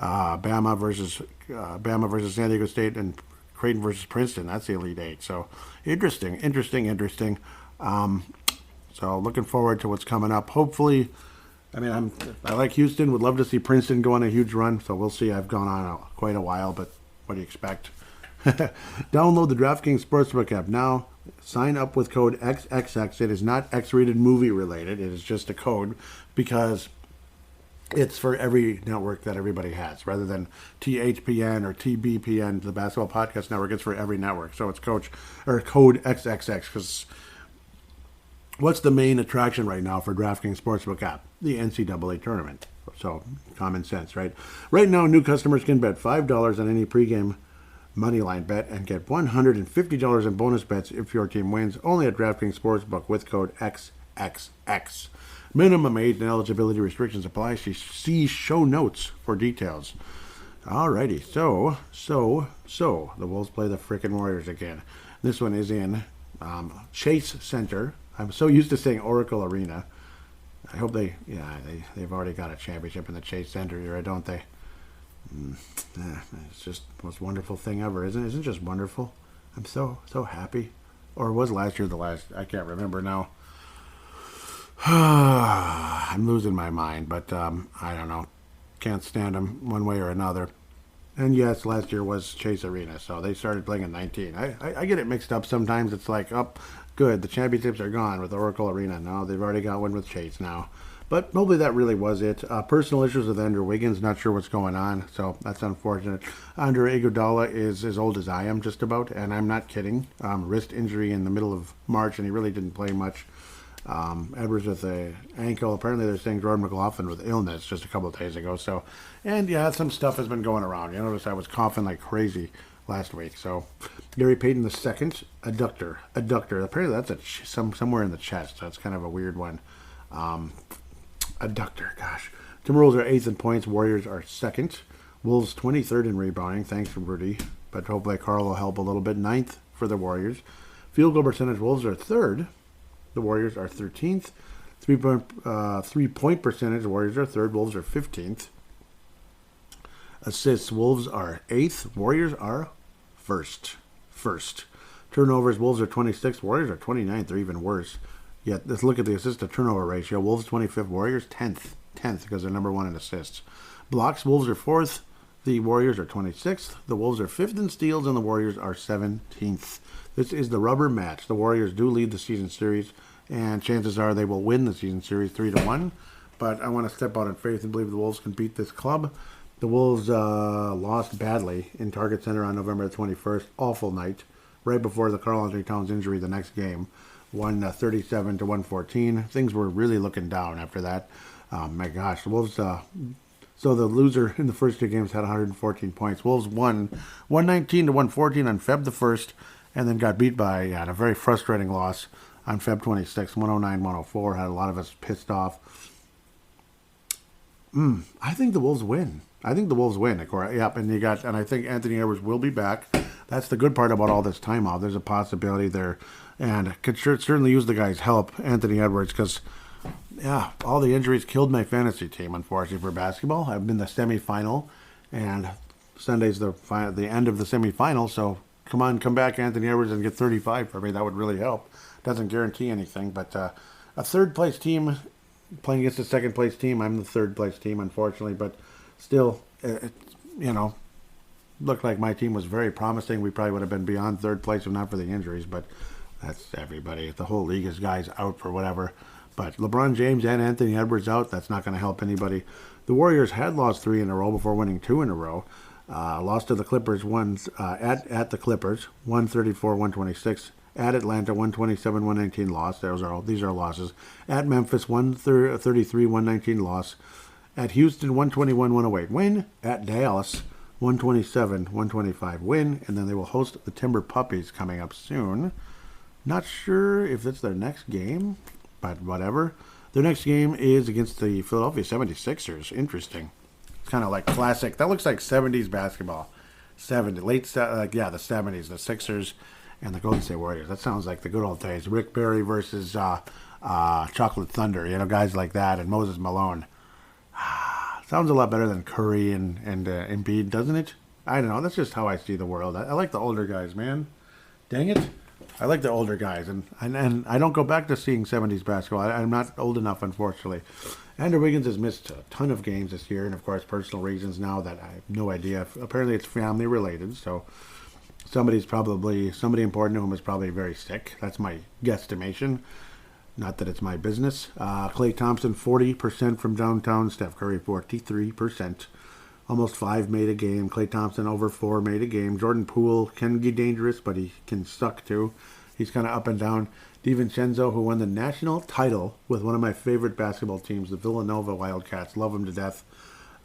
Bama versus San Diego State, and Creighton versus Princeton. That's the Elite Eight. So interesting. So looking forward to what's coming up. Hopefully, I like Houston. Would love to see Princeton go on a huge run. So we'll see. I've gone on quite a while, but what do you expect? Download the DraftKings Sportsbook app now. Sign up with code XXX. It is not X-rated movie related. It is just a code because it's for every network that everybody has, rather than THPN or TBPN, the Basketball Podcast Network. It's for every network. So it's code XXX, because what's the main attraction right now for DraftKings Sportsbook app? The NCAA tournament. So common sense, right? Right now, new customers can bet $5 on any pregame moneyline bet and get $150 in bonus bets if your team wins, only at DraftKings Sportsbook with code XXX. Minimum age and eligibility restrictions apply. See show notes for details. Alrighty, so the Wolves play the frickin' Warriors again. This one is in Chase Center. I'm so used to saying Oracle Arena. I hope they've already got a championship in the Chase Center here, don't they? It's just the most wonderful thing ever, isn't it? Isn't it just wonderful? I'm so happy. Or was last year the last? I can't remember now. I'm losing my mind, but I don't know. Can't stand them one way or another. And yes, last year was Chase Arena, so they started playing in 19. I get it mixed up sometimes. It's like, good, the championships are gone with Oracle Arena. No, they've already got one with Chase now. But hopefully that really was it. Personal issues with Andrew Wiggins, not sure what's going on, so that's unfortunate. Andre Iguodala is as old as I am, just about, and I'm not kidding. Wrist injury in the middle of March, and he really didn't play much. Edwards with an ankle. Apparently they're saying Jordan McLaughlin with illness just a couple of days ago. So, and yeah, some stuff has been going around. You notice I was coughing like crazy last week. So, Gary Payton II, adductor. Apparently that's somewhere in the chest. So it's kind of a weird one. Adductor, gosh. Timberwolves are 8th in points. Warriors are 2nd. Wolves 23rd in rebounding. Thanks for Rudy. But hopefully Karl will help a little bit. 9th for the Warriors. Field goal percentage, Wolves are 3rd. The Warriors are 13th. Three-point percentage, Warriors are 3rd. Wolves are 15th. Assists, Wolves are 8th. Warriors are 1st. Turnovers, Wolves are 26th. Warriors are 29th. They're even worse. Yet, let's look at the assist-to-turnover ratio. Wolves 25th. Warriors 10th. 10th because they're number 1 in assists. Blocks, Wolves are 4th. The Warriors are 26th. The Wolves are 5th in steals, and the Warriors are 17th. This is the rubber match. The Warriors do lead the season series, and chances are they will win the season series 3-1. But I want to step out in faith and believe the Wolves can beat this club. The Wolves lost badly in Target Center on November 21st. Awful night. Right before the Karl Anthony Tows injury the next game. Won 37-114. Things were really looking down after that. My gosh, the Wolves... So the loser in the first 2 games had 114 points. Wolves won 119-114 on Feb the 1st, and then got beat by a very frustrating loss on Feb 26th, 109-104. Had a lot of us pissed off. I think the Wolves win. Yep, and I think Anthony Edwards will be back. That's the good part about all this time off. There's a possibility there, and could certainly use the guy's help, Anthony Edwards, because all the injuries killed my fantasy team, unfortunately, for basketball. I've been the semifinal, and Sunday's the end of the semifinal, so come back, Anthony Edwards, and get 35 for me. That would really help. Doesn't guarantee anything, but a third-place team playing against a second-place team. I'm the third-place team, unfortunately, but still, looked like my team was very promising. We probably would have been beyond third place if not for the injuries, but that's everybody. The whole league is guys out for whatever. But LeBron James and Anthony Edwards out, that's not going to help anybody. The Warriors had lost 3 in a row before winning 2 in a row. Lost to the Clippers at the Clippers, 134-126. At Atlanta, 127-119 loss. These are losses. At Memphis, 133-119 loss. At Houston, 121-108 win. At Dallas, 127, 125 win, and then they will host the Timber Puppies coming up soon. Not sure if it's their next game, but whatever. Their next game is against the Philadelphia 76ers. Interesting. It's kind of like classic. That looks like 70s basketball. The 70s. The Sixers and the Golden State Warriors. That sounds like the good old days. Rick Barry versus Chocolate Thunder. You know, guys like that, and Moses Malone. Sounds a lot better than Curry and Embiid, doesn't it? I don't know. That's just how I see the world. I like the older guys, man. Dang it. I like the older guys, and I don't go back to seeing 70s basketball. I'm not old enough, unfortunately. Andrew Wiggins has missed a ton of games this year, and of course, personal reasons now that I have no idea. Apparently, it's family related, so somebody important to him is probably very sick. That's my guesstimation. Not that it's my business. Klay Thompson, 40% from downtown. Steph Curry, 43%. Almost 5 made a game. Klay Thompson, over 4 made a game. Jordan Poole can be dangerous, but he can suck too. He's kind of up and down. DiVincenzo, who won the national title with one of my favorite basketball teams, the Villanova Wildcats. Love him to death.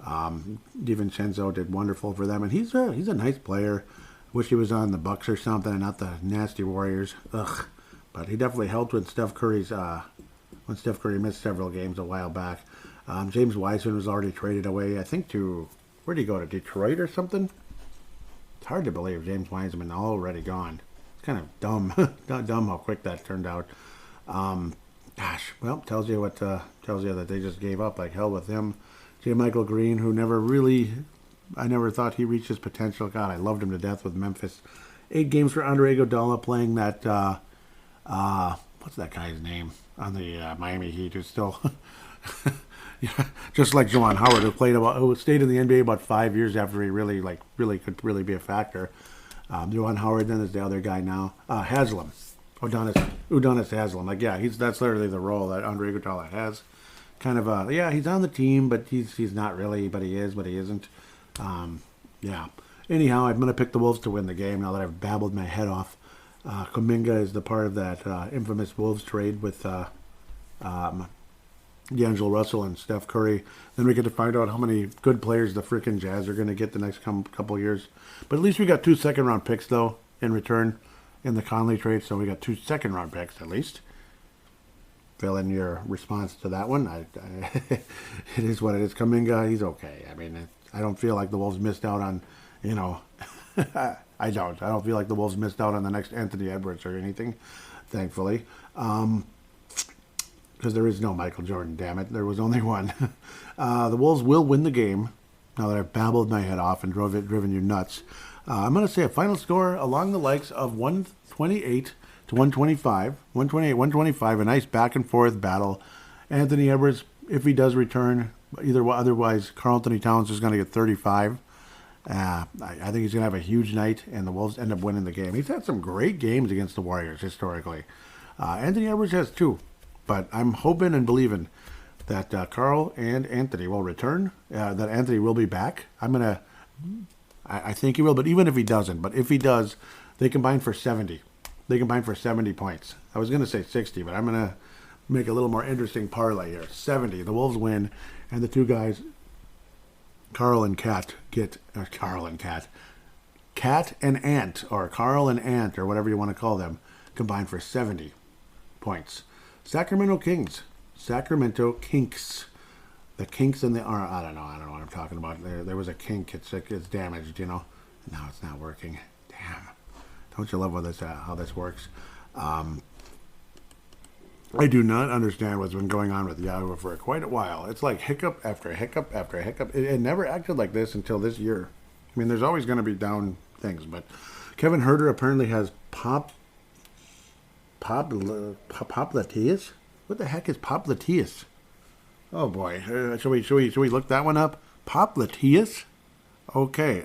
DiVincenzo did wonderful for them, and he's a nice player. Wish he was on the Bucks or something, and not the nasty Warriors. Ugh. But he definitely helped when Steph Curry missed several games a while back. James Wiseman was already traded away, I think, where'd he go, to Detroit or something? It's hard to believe James Wiseman already gone. It's kind of dumb. Dumb how quick that turned out. Tells you that they just gave up like hell with him. J. Michael Green, who I never thought he reached his potential. God, I loved him to death with Memphis. 8 games for Andre Iguodala, playing that, what's that guy's name on the Miami Heat, who's still, just like Juwan Howard, who stayed in the NBA about 5 years after he really could be a factor. Juwan Howard, then is the other guy now, Haslam, Udonis Haslam. That's literally the role that Andre Iguodala has. Kind of he's on the team, but he's not really, but he is, but he isn't. Anyhow, I'm going to pick the Wolves to win the game now that I've babbled my head off. Kuminga is the part of that infamous Wolves trade with D'Angelo Russell and Steph Curry. Then we get to find out how many good players the freaking Jazz are going to get the next couple years. But at least we got 2 second-round picks, though, in return in the Conley trade. So we got 2 second-round picks, at least. Fill in your response to that one. It is what it is. Kuminga, he's okay. I mean, I don't feel like the Wolves missed out on, I don't feel like the Wolves missed out on the next Anthony Edwards or anything, thankfully. Because there is no Michael Jordan, damn it. There was only one. The Wolves will win the game, now that I've babbled my head off and driven you nuts. I'm going to say a final score along the likes of 128 to 125. 128, 125, a nice back-and-forth battle. Anthony Edwards, if he does return, otherwise Karl Anthony Tows is going to get 35. I think he's going to have a huge night, and the Wolves end up winning the game. He's had some great games against the Warriors historically. Anthony Edwards has 2, but I'm hoping and believing that Karl and Anthony will return, that Anthony will be back. I think he will, but even if he doesn't, but if he does, they combine for 70. They combine for 70 points. I was going to say 60, but I'm going to make a little more interesting parlay here. 70. The Wolves win, and the 2 guys, Carl and Ant, or Carl and Ant, or whatever you want to call them, combined for 70 points. Sacramento Kings. The kinks in the arm. I don't know what I'm talking about. There was a kink. It's damaged, Now it's not working. Damn. Don't you love how this works? I do not understand what's been going on with Yahoo for quite a while. It's like hiccup after hiccup after hiccup. It never acted like this until this year. I mean, there's always going to be down things, but Kevin Herter apparently has popliteus. What the heck is popliteus? Oh boy, should we look that one up? Popliteus. Okay.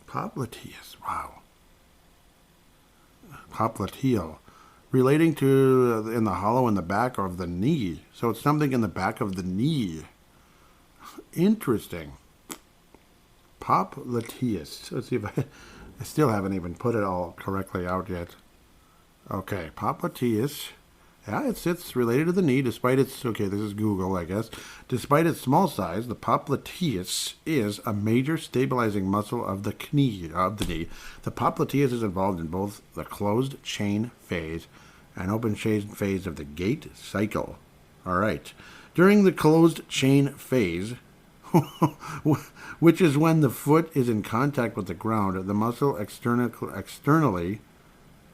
Popliteus. Wow. Popliteal, relating to in the hollow in the back of the knee. So it's something in the back of the knee. Interesting. Popliteus. Let's see if I still haven't even put it all correctly out yet. Okay, popliteus. Yeah, it's related to the knee, despite its, okay, this is Google, I guess. Despite its small size, the popliteus is a major stabilizing muscle of the knee. The popliteus is involved in both the closed chain phase and open chain phase of the gait cycle. All right. During the closed chain phase, which is when the foot is in contact with the ground, the muscle externally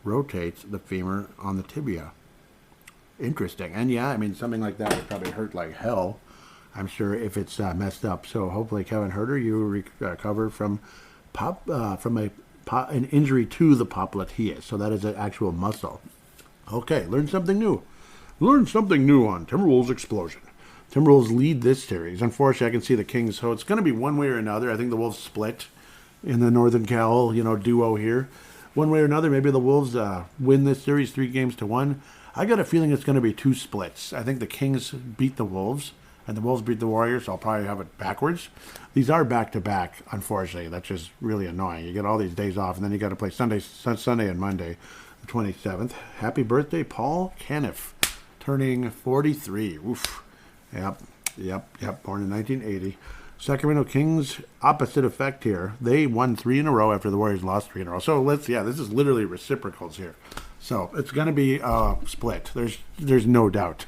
rotates the femur on the tibia. Interesting. And yeah, I mean, something like that would probably hurt like hell, I'm sure, if it's messed up. So hopefully, Kevin Herter, you recover from an injury to the popliteus. So that is an actual muscle. Okay, learn something new. Learn something new on Timberwolves Explosion. Timberwolves lead this series. Unfortunately, I can see the Kings, so it's going to be one way or another. I think the Wolves split in the Northern Cal, duo here. One way or another, maybe the Wolves win this series 3-1. I got a feeling it's going to be 2 splits. I think the Kings beat the Wolves, and the Wolves beat the Warriors, so I'll probably have it backwards. These are back-to-back, unfortunately. That's just really annoying. You get all these days off, and then you got to play Sunday and Monday, the 27th. Happy birthday, Paul Caniff, turning 43. Oof. Yep. Born in 1980. Sacramento Kings, opposite effect here. They won 3 in a row after the Warriors lost 3 in a row. So this is literally reciprocals here. So it's going to be split. There's no doubt.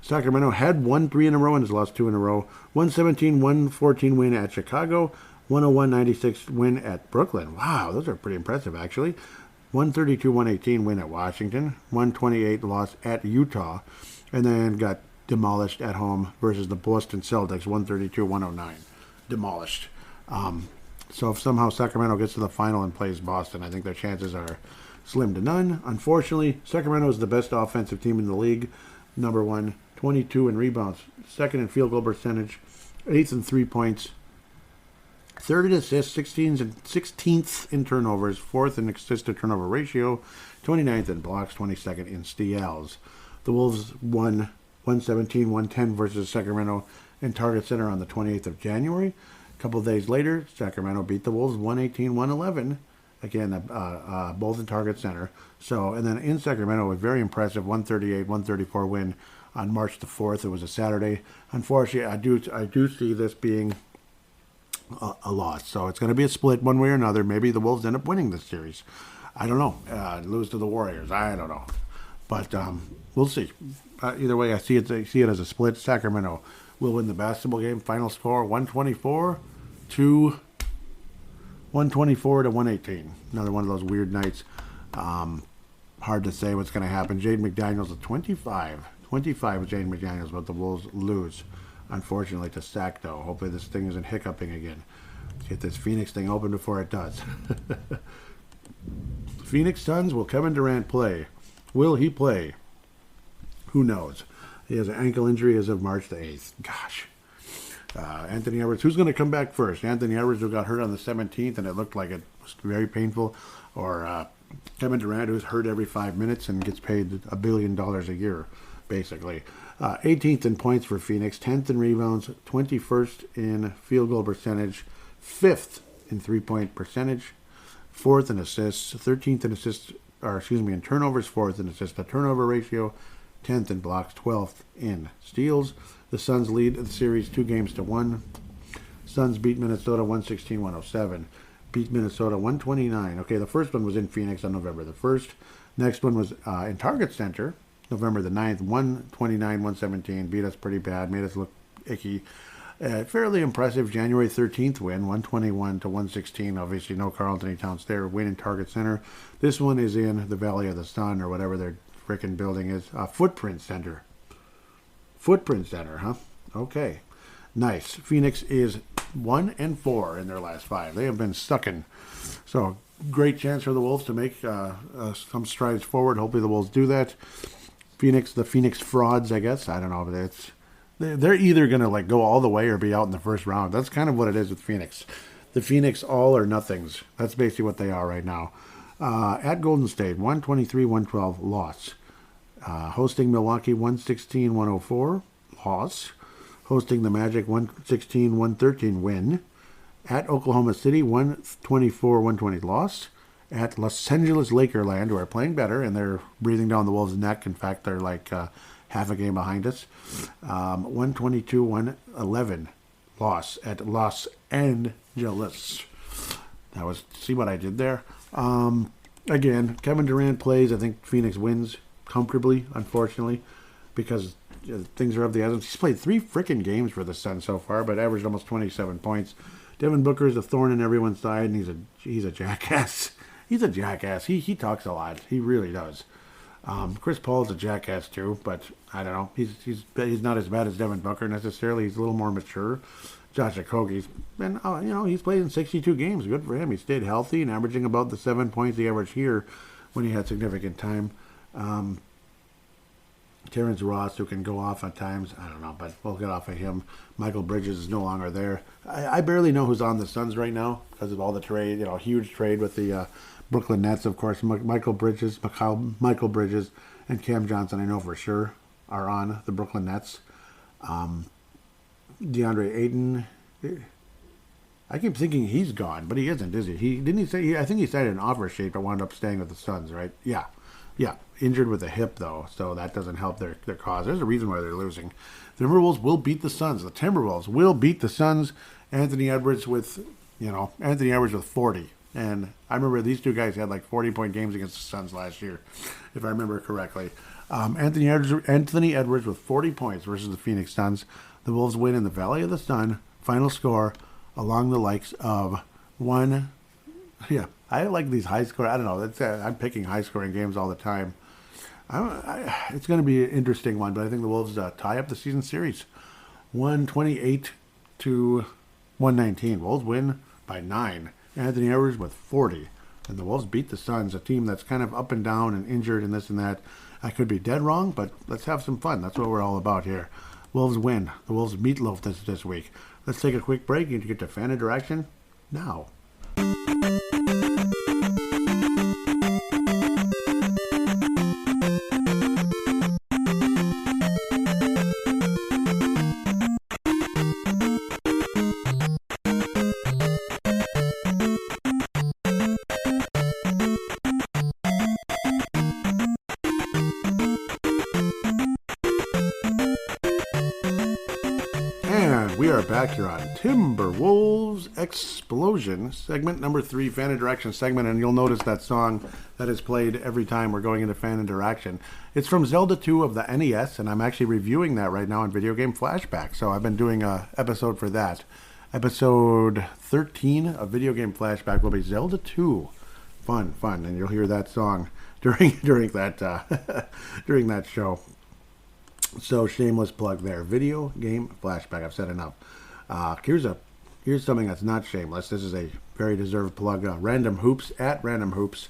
Sacramento had won 3 in a row and has lost 2 in a row. 117-114 win at Chicago. 101-96 win at Brooklyn. Wow, those are pretty impressive, actually. 132-118 win at Washington. 128 loss at Utah. And then got demolished at home versus the Boston Celtics. 132-109. Demolished. So if somehow Sacramento gets to the final and plays Boston, I think their chances are slim to none. Unfortunately, Sacramento is the best offensive team in the league. Number 1, 22 in rebounds, 2nd in field goal percentage, 8th in 3 points, 3rd in assists, 16th in turnovers, 4th in assist to turnover ratio, 29th in blocks, 22nd in steals. The Wolves won 117-110 versus Sacramento in Target Center on the 28th of January. A couple of days later, Sacramento beat the Wolves 118-111. Again, both in Target Center. So, and then in Sacramento, a very impressive 138-134 win on March the 4th. It was a Saturday. Unfortunately, I do see this being a loss. So it's going to be a split one way or another. Maybe the Wolves end up winning this series. I don't know. Lose to the Warriors. I don't know. But we'll see. Either way, I see it as a split. Sacramento will win the basketball game. Final score 124 to 118. Another one of those weird nights. Hard to say what's going to happen. Jaden McDaniels at 25. 25 with Jaden McDaniels, but the Wolves lose, unfortunately, to Sac, though. Hopefully this thing isn't hiccuping again. Get this Phoenix thing open before it does. Phoenix Suns, will Kevin Durant play? Will he play? Who knows? He has an ankle injury as of March the 8th. Gosh. Anthony Edwards, who's going to come back first? Anthony Edwards, who got hurt on the 17th, and it looked like it was very painful, or Kevin Durant, who's hurt every 5 minutes and gets paid $1 billion a year, basically. 18th in points for Phoenix, 10th in rebounds, 21st in field goal percentage, 5th in three-point percentage, 4th in assists, 13th in in turnovers, 4th in assist to turnover ratio, 10th in blocks, 12th in steals. The Suns lead the series 2-1. Suns beat Minnesota 116-107. Beat Minnesota 129. Okay, the first one was in Phoenix on November the 1st. Next one was in Target Center, November the 9th, 129-117. Beat us pretty bad, made us look icky. Fairly impressive January 13th win, 121-116. Obviously, no Karl Anthony Tows there. Win in Target Center. This one is in the Valley of the Sun, or whatever their frickin' building is. Footprint Center. Footprint Center, huh? Okay. Nice. Phoenix is 1-4 in their last 5. They have been sucking. So, great chance for the Wolves to make some strides forward. Hopefully the Wolves do that. The Phoenix frauds, I guess. I don't know. But they're either going to go all the way or be out in the first round. That's kind of what it is with Phoenix. The Phoenix all or nothings. That's basically what they are right now. At Golden State, 123-112 loss. Hosting Milwaukee 116-104 loss. Hosting the Magic 116-113 win. At Oklahoma City 124-120 loss. at Los Angeles Lakerland, who are playing better, and they're breathing down the Wolves' neck. In fact, they're like half a game behind us. 122-111 loss at Los Angeles. That was, see what I did there? Again, Kevin Durant plays. I think Phoenix wins comfortably, unfortunately, because things are of the essence. He's played 3 freaking games for the Suns so far, but averaged almost 27 points. Devin Booker is a thorn in everyone's side, and he's a jackass. He's a jackass. He talks a lot. He really does. Chris Paul's a jackass too, but I don't know. He's not as bad as Devin Booker necessarily. He's a little more mature. Josh Okogie's been, he's played in 62 games. Good for him. He stayed healthy and averaging about the 7 points he averaged here when he had significant time. Terrence Ross, who can go off at times. I don't know, but we'll get off of him. Michael Bridges is no longer there. I barely know who's on the Suns right now because of all the trade, huge trade with the Brooklyn Nets, of course. Michael Bridges, and Cam Johnson, I know for sure, are on the Brooklyn Nets. DeAndre Ayton, I keep thinking he's gone, but he isn't, is he? I think he signed an offer sheet but wound up staying with the Suns, right? Yeah. Injured with a hip, though, so that doesn't help their cause. There's a reason why they're losing. The Timberwolves will beat the Suns. The Timberwolves will beat the Suns. Anthony Edwards with 40. And I remember these two guys had like 40-point games against the Suns last year, if I remember correctly. Anthony Edwards with 40 points versus the Phoenix Suns. The Wolves win in the Valley of the Sun. Final score along the likes of one. Yeah, I like these high score. I don't know. I'm picking high-scoring games all the time. It's going to be an interesting one, but I think the Wolves tie up the season series. 128-119. Wolves win by 9. Anthony Edwards with 40. And the Wolves beat the Suns, a team that's kind of up and down and injured and this and that. I could be dead wrong, but let's have some fun. That's what we're all about here. Wolves win. The Wolves meatloaf this week. Let's take a quick break and get to fan interaction now. We are back here on Timberwolves Explosion, segment number 3, fan interaction segment, and you'll notice that song that is played every time we're going into fan interaction. It's from Zelda 2 of the NES, and I'm actually reviewing that right now on Video Game Flashback, so I've been doing an episode for that. Episode 13 of Video Game Flashback will be Zelda 2. Fun, and you'll hear that song during that during that show. So shameless plug there. Video Game Flashback. I've said enough. Here's something that's not shameless. This is a very deserved plug. Random Hoops at Random Hoops.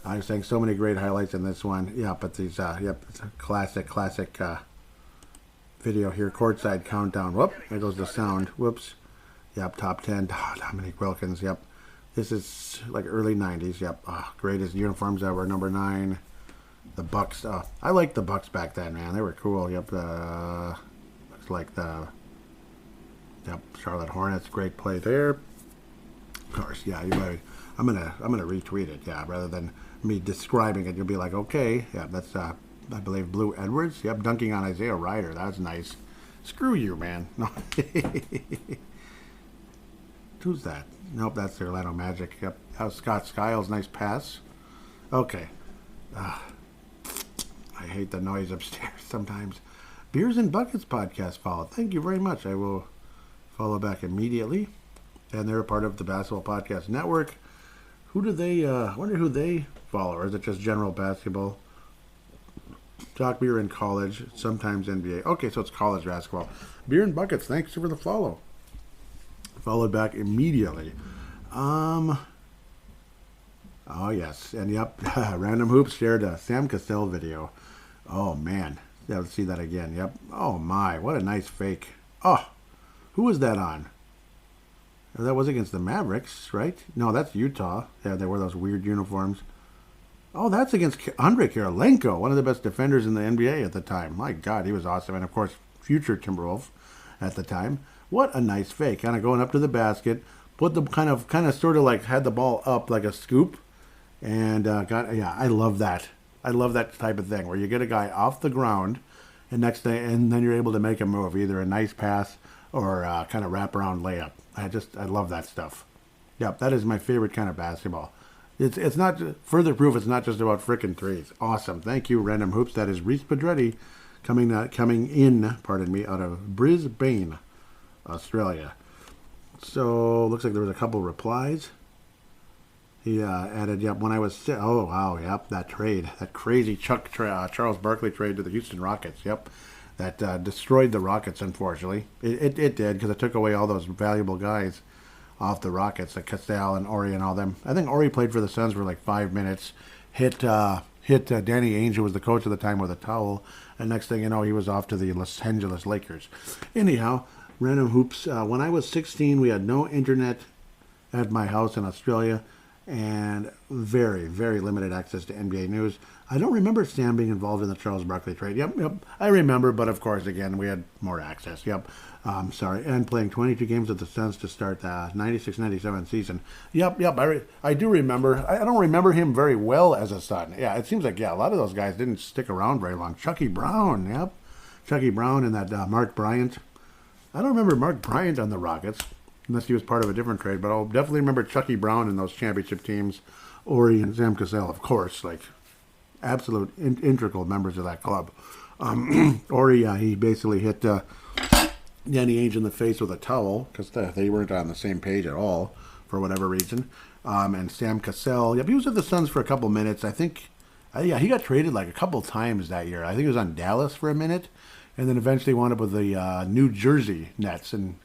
I'm saying so many great highlights in this one. Yeah, but these it's a classic video here. Courtside countdown. Whoop, there goes the sound. Whoops. Yep, top 10. Dominique Wilkins. Yep. This is like early 90s. Yep. Greatest uniforms ever. Number 9. The Bucks. I liked the Bucks back then, man. They were cool. Yep. Looks like the Charlotte Hornets. Great play there. Of course, yeah. You're right. I'm gonna retweet it. Yeah, rather than me describing it, you'll be like, okay, yeah, that's I believe Blue Edwards. Yep, dunking on Isaiah Ryder. That's nice. Screw you, man. No. Who's that? Nope, that's the Orlando Magic. Yep. That was Scott Skiles. Nice pass. Okay. I hate the noise upstairs sometimes. Beers and Buckets podcast followed. Thank you very much. I will follow back immediately. And they're a part of the Basketball Podcast Network. Who do they, I wonder who they follow, or is it just general basketball? Talk beer in college, sometimes NBA. Okay, so it's college basketball. Beer and Buckets, thanks for the follow. Followed back immediately. Oh, yes. And, yep, Random Hoops shared a Sam Cassell video. Oh, man. Yeah, let's see that again. Yep. Oh, my. What a nice fake. Oh, who was that on? That was against the Mavericks, right? No, that's Utah. Yeah, they wore those weird uniforms. Oh, that's against Andrei Kirilenko, one of the best defenders in the NBA at the time. My God, he was awesome. And, of course, future Timberwolf at the time. What a nice fake. Kind of going up to the basket. Put the kind of sort of like had the ball up like a scoop. And I love that. I llove that type of thing where you get a guy off the ground, and then you're able to make a move, either a nice pass or kind of wraparound layup. I love that stuff. Yep, that is my favorite kind of basketball. It's not further proof. It's not just about frickin' threes. Awesome. Thank you, Random Hoops. That is Reese Pedretti coming in. Pardon me, out of Brisbane, Australia. So looks like there was a couple replies. He added, yep, when I was oh wow, yep, that trade, that crazy Charles Barkley trade to the Houston Rockets. Yep, that destroyed the Rockets. Unfortunately, it did, because it took away all those valuable guys off the Rockets, like Castell and Ori and all them. I think Ori played for the Suns for like 5 minutes. Hit Danny Ainge, who was the coach at the time, with a towel, and next thing you know, he was off to the Los Angeles Lakers. Anyhow, Random Hoops. When I was 16, we had no internet at my house in Australia, and very, very limited access to NBA news. I don't remember Sam being involved in the Charles Barkley trade. Yep, I remember, but of course, again, we had more access. Yep, sorry. And playing 22 games with the Suns to start the 96-97 season. Yep, I do remember. I don't remember him very well as a Sun. Yeah, it seems like, a lot of those guys didn't stick around very long. Chucky Brown, yep. Chucky Brown and that Mark Bryant. I don't remember Mark Bryant on the Rockets, unless he was part of a different trade, but I'll definitely remember Chucky Brown in those championship teams. Ori and Sam Cassell, of course, like absolute integral members of that club. Ori, he basically hit Danny Ainge in the face with a towel, because they weren't on the same page at all for whatever reason. And Sam Cassell, he was with the Suns for a couple minutes. I think, he got traded like a couple times that year. I think he was on Dallas for a minute, and then eventually wound up with the New Jersey Nets, and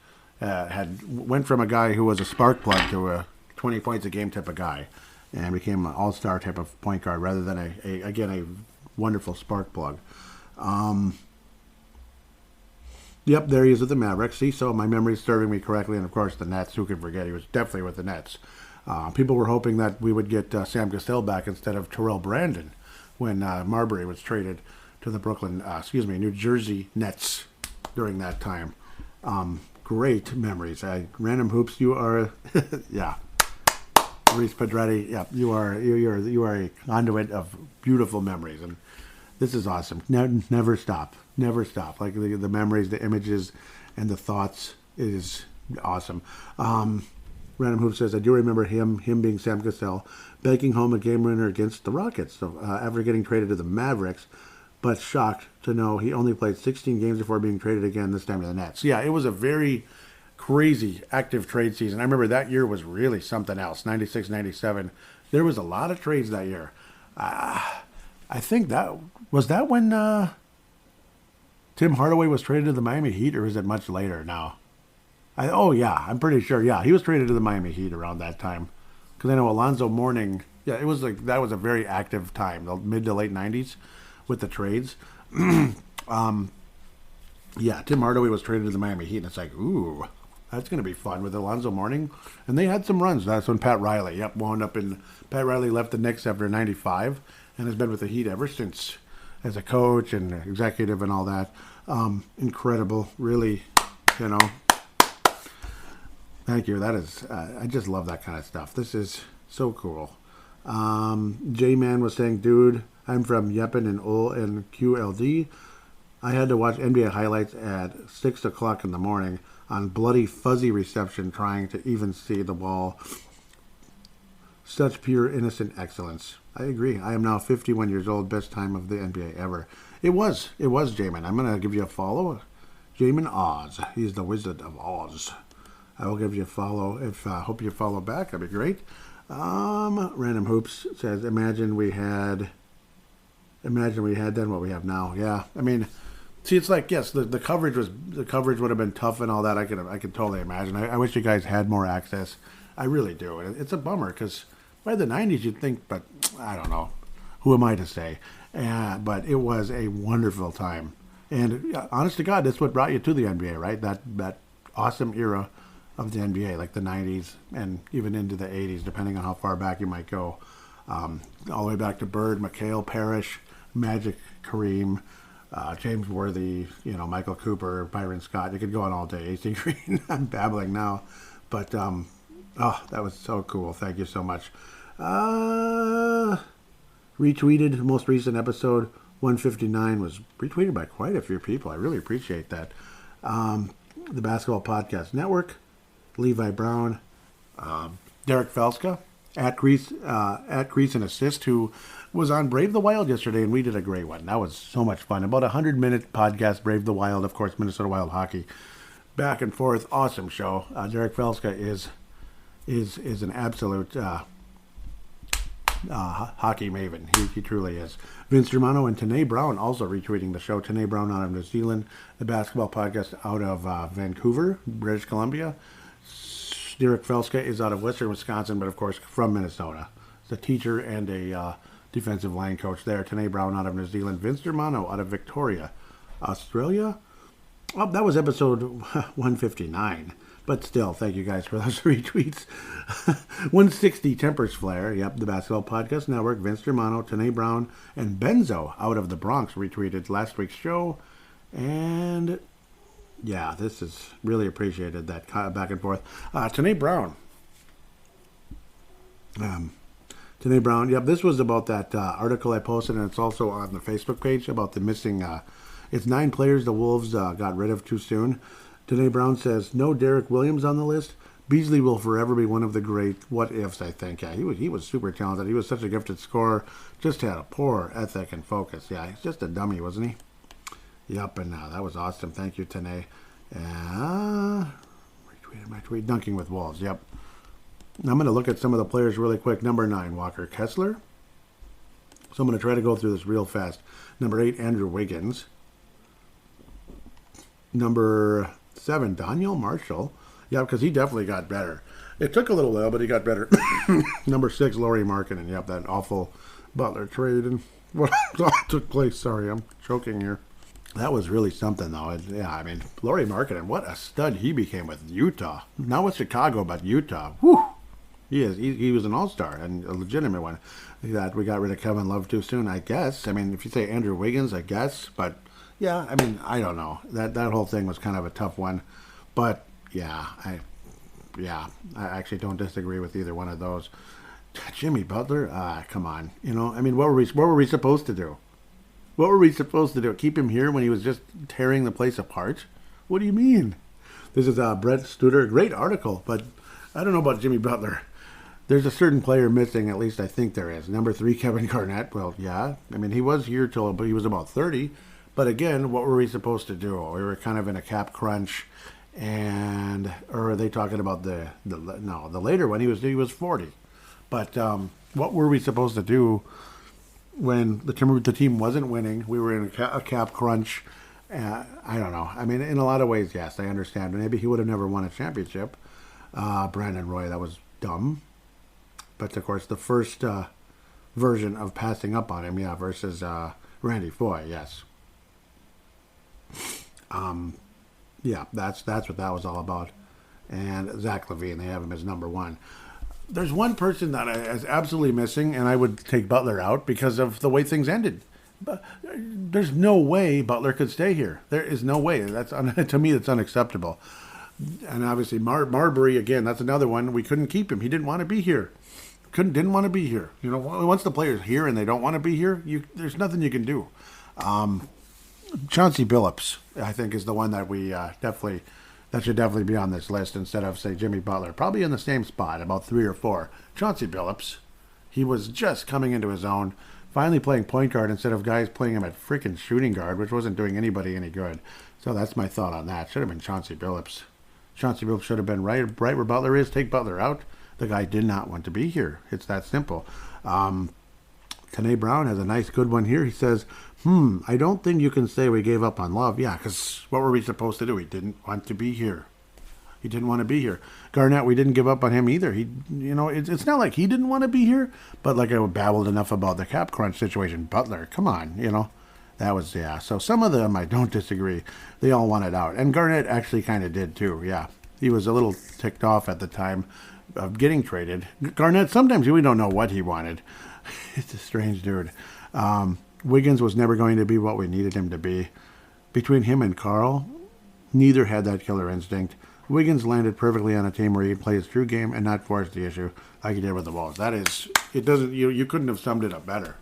went from a guy who was a spark plug to a 20 points a game type of guy, and became an all-star type of point guard rather than a wonderful spark plug. Yep, there he is with the Mavericks. See, so my memory's serving me correctly, and of course the Nets. Who could forget? He was definitely with the Nets. People were hoping that we would get Sam Cassell back instead of Terrell Brandon when Marbury was traded to the New Jersey Nets during that time. Great memories. Random Hoops, you are, yeah. Reese Pedretti, yeah, you are a conduit of beautiful memories, and this is awesome. Never stop. Like the memories, the images, and the thoughts is awesome. Random Hoops says, I do remember him being Sam Cassell, baking home a game winner against the Rockets after getting traded to the Mavericks, but shocked to know he only played 16 games before being traded again, this time to the Nets. Yeah, it was a very crazy active trade season. I remember that year was really something else, 96, 97. There was a lot of trades that year. I think that when Tim Hardaway was traded to the Miami Heat, or is it much later now? I'm pretty sure. Yeah, he was traded to the Miami Heat around that time. Because I know Alonzo Mourning, it was like that was a very active time, the mid to late 90s with the trades. Tim Hardaway was traded to the Miami Heat, and it's like, ooh, that's going to be fun with Alonzo Mourning. And they had some runs. That's when Pat Riley, Pat Riley left the Knicks after 95 and has been with the Heat ever since as a coach and executive and all that. Incredible, really, Thank you. That is, I just love that kind of stuff. This is so cool. J-Man was saying, dude, I'm from Yeppen and QLD. I had to watch NBA highlights at 6 o'clock in the morning on bloody fuzzy reception trying to even see the ball. Such pure innocent excellence. I agree. I am now 51 years old. Best time of the NBA ever. It was J-Man. I'm going to give you a follow. J-Man Oz. He's the Wizard of Oz. I will give you a follow. Hope you follow back. That'd be great. Random Hoops says, imagine we had then what we have now. Yeah, I mean, see, it's like, yes, the coverage would have been tough and all that. I could totally imagine. I wish you guys had more access. I really do. It's a bummer because by the 90s you'd think, but I don't know. Who am I to say? But it was a wonderful time. And honest to God, that's what brought you to the NBA, right? That awesome era of the NBA, like the 90s and even into the 80s, depending on how far back you might go. All the way back to Bird, McHale, Parrish, Magic, Kareem, James Worthy, Michael Cooper, Byron Scott. You could go on all day. AC Green. I'm babbling now. But, that was so cool. Thank you so much. Retweeted, most recent episode, 159, was retweeted by quite a few people. I really appreciate that. The Basketball Podcast Network, Levi Brown, Derek Felska, at Grease and Assist, who was on Brave the Wild yesterday, and we did a great one. That was so much fun. About 100-minute podcast, Brave the Wild, of course, Minnesota Wild hockey, back and forth, awesome show. Derek Felska is an absolute hockey maven. He truly is. Vince Germano and Tanae Brown also retweeting the show. Tanae Brown out of New Zealand, the Basketball Podcast out of Vancouver, British Columbia. Derek Felska is out of Western Wisconsin, but of course from Minnesota. He's a teacher and a defensive line coach there. Tanae Brown out of New Zealand. Vince Germano out of Victoria, Australia. Oh, that was episode 159. But still, thank you guys for those retweets. 160, Tempers Flare. Yep, the Basketball Podcast Network. Vince Germano, Tanae Brown, and Benzo out of the Bronx retweeted last week's show. And yeah, this is really appreciated, that back and forth. Tanae Brown. Tanae Brown. Yep, this was about that article I posted, and it's also on the Facebook page about the missing. It's 9 players the Wolves got rid of too soon. Tanae Brown says, no Derek Williams on the list. Beasley will forever be one of the great what-ifs, I think. Yeah, he was super talented. He was such a gifted scorer. Just had a poor ethic and focus. Yeah, he's just a dummy, wasn't he? Yep, and that was awesome. Thank you, Tanae. Retweeted my tweet. Dunking with Wolves, yep. Now I'm going to look at some of the players really quick. Number 9, Walker Kessler. So I'm going to try to go through this real fast. Number 8, Andrew Wiggins. Number 7, Daniel Marshall. Yeah, because he definitely got better. It took a little while, but he got better. Number 6, Lauri Markkanen. Yep, that awful Butler trade and what took place. Sorry, I'm choking here. That was really something, though. Yeah, I mean, Lauri Markkanen, what a stud he became with Utah. Not with Chicago, but Utah. Whew. He was an all-star and a legitimate one. That we got rid of Kevin Love too soon, I guess. I mean, if you say Andrew Wiggins, I guess. But, yeah, I mean, I don't know. That whole thing was kind of a tough one. But, yeah, I actually don't disagree with either one of those. Jimmy Butler? Come on. You know, I mean, what were we supposed to do? What were we supposed to do? Keep him here when he was just tearing the place apart? What do you mean? This is Brett Studer. Great article, but I don't know about Jimmy Butler. There's a certain player missing, at least I think there is. Number 3, Kevin Garnett. Well, yeah. I mean, he was here till he was about 30. But again, what were we supposed to do? We were kind of in a cap crunch. Or are they talking about the later one? He was 40. But what were we supposed to do when the team wasn't winning? We were in a cap crunch. I don't know. I mean, in a lot of ways, yes, I understand. Maybe he would have never won a championship. Brandon Roy, that was dumb. But, of course, the first version of passing up on him, versus Randy Foye, yes. Yeah, that's what that was all about. And Zach LaVine, they have him as number 1. There's one person that is absolutely missing, and I would take Butler out because of the way things ended. But there's no way Butler could stay here. There is no way. To me, that's unacceptable. And obviously, Marbury, again, that's another one. We couldn't keep him. He didn't want to be here. Didn't want to be here. You know, once the player's here and they don't want to be here, there's nothing you can do. Chauncey Billups, I think, is the one that we should definitely be on this list instead of, say, Jimmy Butler. Probably in the same spot, about 3 or 4. Chauncey Billups, he was just coming into his own, finally playing point guard instead of guys playing him at freaking shooting guard, which wasn't doing anybody any good. So that's my thought on that. Should have been Chauncey Billups. Chauncey Billups should have been right where Butler is. Take Butler out. The guy did not want to be here. It's that simple. Tanae Brown has a nice good one here. He says, I don't think you can say we gave up on Love. Yeah, because what were we supposed to do? He didn't want to be here. He didn't want to be here. Garnett, we didn't give up on him either. It's not like he didn't want to be here, but like I babbled enough about the cap crunch situation. Butler, come on, that was, yeah. So some of them I don't disagree. They all wanted out. And Garnett actually kind of did too, yeah. He was a little ticked off at the time of getting traded. Garnett, sometimes we don't know what he wanted. It's a strange dude. Wiggins was never going to be what we needed him to be. Between him and Karl, neither had that killer instinct. Wiggins landed perfectly on a team where he could play his true game and not force the issue like he did with the Wolves. That is it doesn't. You couldn't have summed it up better.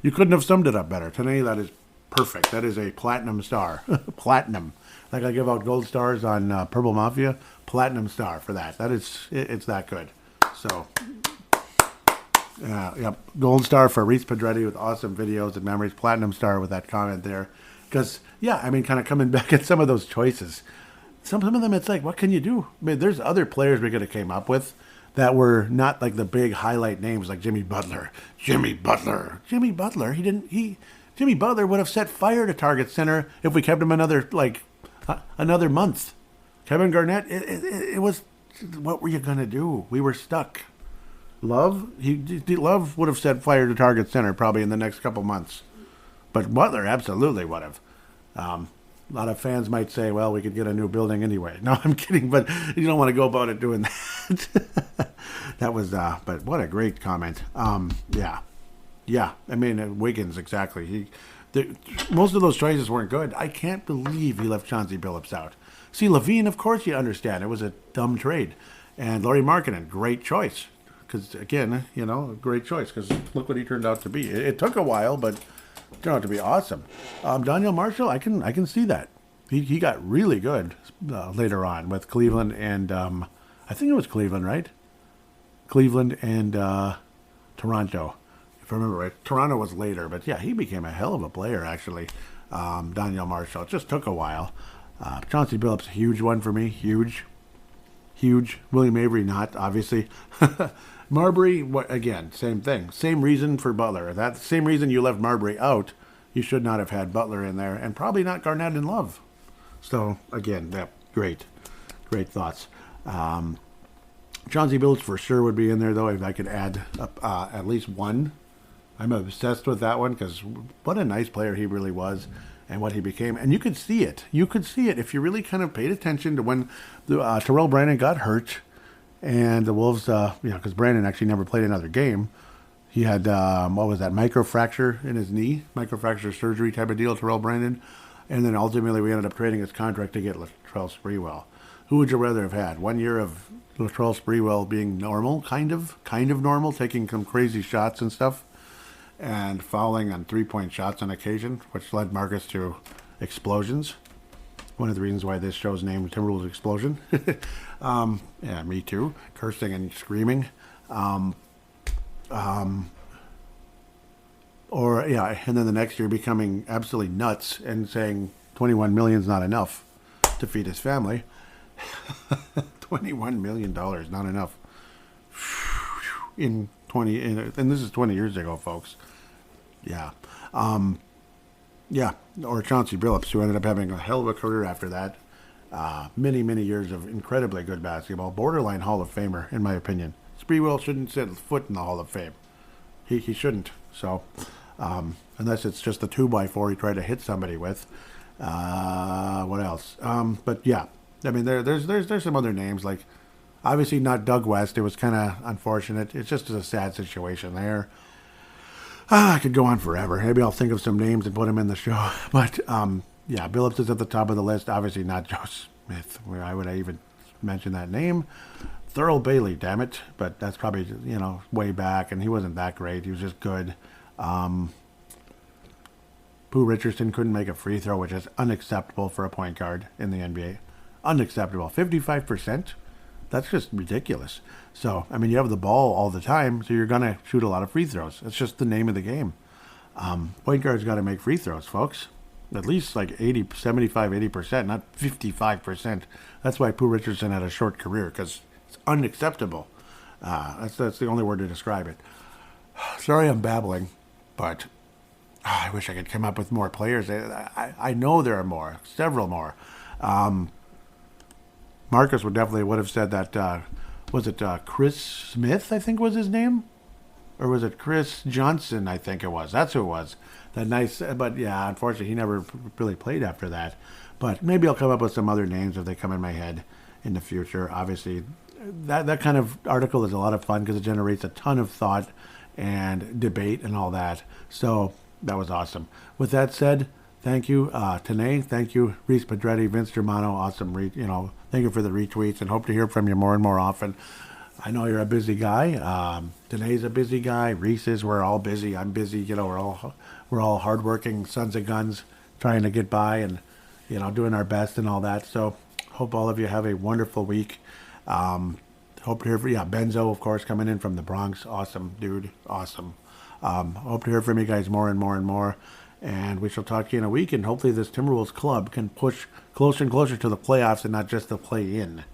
You couldn't have summed it up better. Today, that is perfect. That is a platinum star. Platinum. Like I give out gold stars on Purple Mafia, platinum star for that. It's that good. So, yep, gold star for Reese Pedretti with awesome videos and memories. Platinum star with that comment there. Because, yeah, I mean, kind of coming back at some of those choices. Some of them, it's like, what can you do? I mean, there's other players we could have came up with that were not like the big highlight names like Jimmy Butler. Jimmy Butler, Jimmy Butler would have set fire to Target Center if we kept him another month. Kevin Garnett, it was, what were you going to do? We were stuck. Love would have set fire to Target Center probably in the next couple months. But Butler absolutely would have. A lot of fans might say, well, we could get a new building anyway. No, I'm kidding, but you don't want to go about it doing that. That was, but what a great comment. Yeah, I mean, Wiggins, exactly. Most of those choices weren't good. I can't believe he left Chauncey Billups out. See, Levine, of course you understand. It was a dumb trade. And Lauri Markkanen, great choice. Because, again, great choice. Because look what he turned out to be. It took a while, but it turned out to be awesome. Daniel Marshall, I can see that. He got really good later on with Cleveland and, I think it was Cleveland, right? Cleveland and Toronto. If I remember right. Toronto was later, but yeah, he became a hell of a player, actually. Daniel Marshall. It just took a while. Chauncey Billups, huge one for me. Huge. William Avery, not, obviously. Marbury, again, same thing. Same reason for Butler. That same reason you left Marbury out, you should not have had Butler in there, and probably not Garnett and Love. So, again, yeah, great thoughts. Chauncey Billups for sure would be in there, though, if I could add at least one. I'm obsessed with that one because what a nice player he really was and what he became. And you could see it. You could see it if you really kind of paid attention to when Terrell Brandon got hurt and the Wolves, because Brandon actually never played another game. He had, microfracture in his knee, microfracture surgery type of deal, Terrell Brandon. And then ultimately we ended up trading his contract to get Latrell Sprewell. Who would you rather have had? 1 year of Latrell Sprewell being normal, kind of normal, taking some crazy shots and stuff, and fouling on 3-point shots on occasion, which led Marcus to explosions. One of the reasons why this show's named Timberwolves Explosion. Yeah, me too. Cursing and screaming. And then the next year becoming absolutely nuts and saying $21 million is not enough to feed his family. $21 million, not enough. And this is 20 years ago, folks. Yeah. Or Chauncey Billups, who ended up having a hell of a career after that. Many, many years of incredibly good basketball. Borderline Hall of Famer, in my opinion. Sprewell shouldn't set foot in the Hall of Fame. He shouldn't. So, unless it's just the 2x4 he tried to hit somebody with. What else? But yeah, I mean, there's some other names, like obviously not Doug West. It was kind of unfortunate. It's just a sad situation there. I could go on forever. Maybe I'll think of some names and put them in the show. But Billups is at the top of the list. Obviously not Joe Smith. Why would I even mention that name? Thurl Bailey, damn it. But that's probably, way back, and he wasn't that great. He was just good. Pooh Richardson couldn't make a free throw, which is unacceptable for a point guard in the NBA. Unacceptable. 55%? That's just ridiculous. So, I mean, you have the ball all the time, so you're going to shoot a lot of free throws. It's just the name of the game. Point guards got to make free throws, folks. At least like 80%, not 55%. That's why Pooh Richardson had a short career, because it's unacceptable. That's the only word to describe it. Sorry I'm babbling, but I wish I could come up with more players. I know there are more, several more. Marcus would have said that, was it Chris Smith, I think was his name? Or was it Chris Johnson, I think it was. That's who it was. That nice, but yeah, unfortunately he never really played after that. But maybe I'll come up with some other names if they come in my head in the future. Obviously, that kind of article is a lot of fun because it generates a ton of thought and debate and all that. So that was awesome. With that said, thank you, Tanae. Thank you, Reese Pedretti, Vince Germano. Awesome, thank you for the retweets and hope to hear from you more and more often. I know you're a busy guy. Danae's a busy guy. Reese is. We're all busy. I'm busy. You know, we're all hardworking sons of guns, trying to get by and doing our best and all that. So hope all of you have a wonderful week. Hope to hear from Benzo, of course, coming in from the Bronx. Awesome, dude. Awesome. Hope to hear from you guys more and more and more. And we shall talk to you in a week. And hopefully this Timberwolves club can push closer and closer to the playoffs and not just the play-in.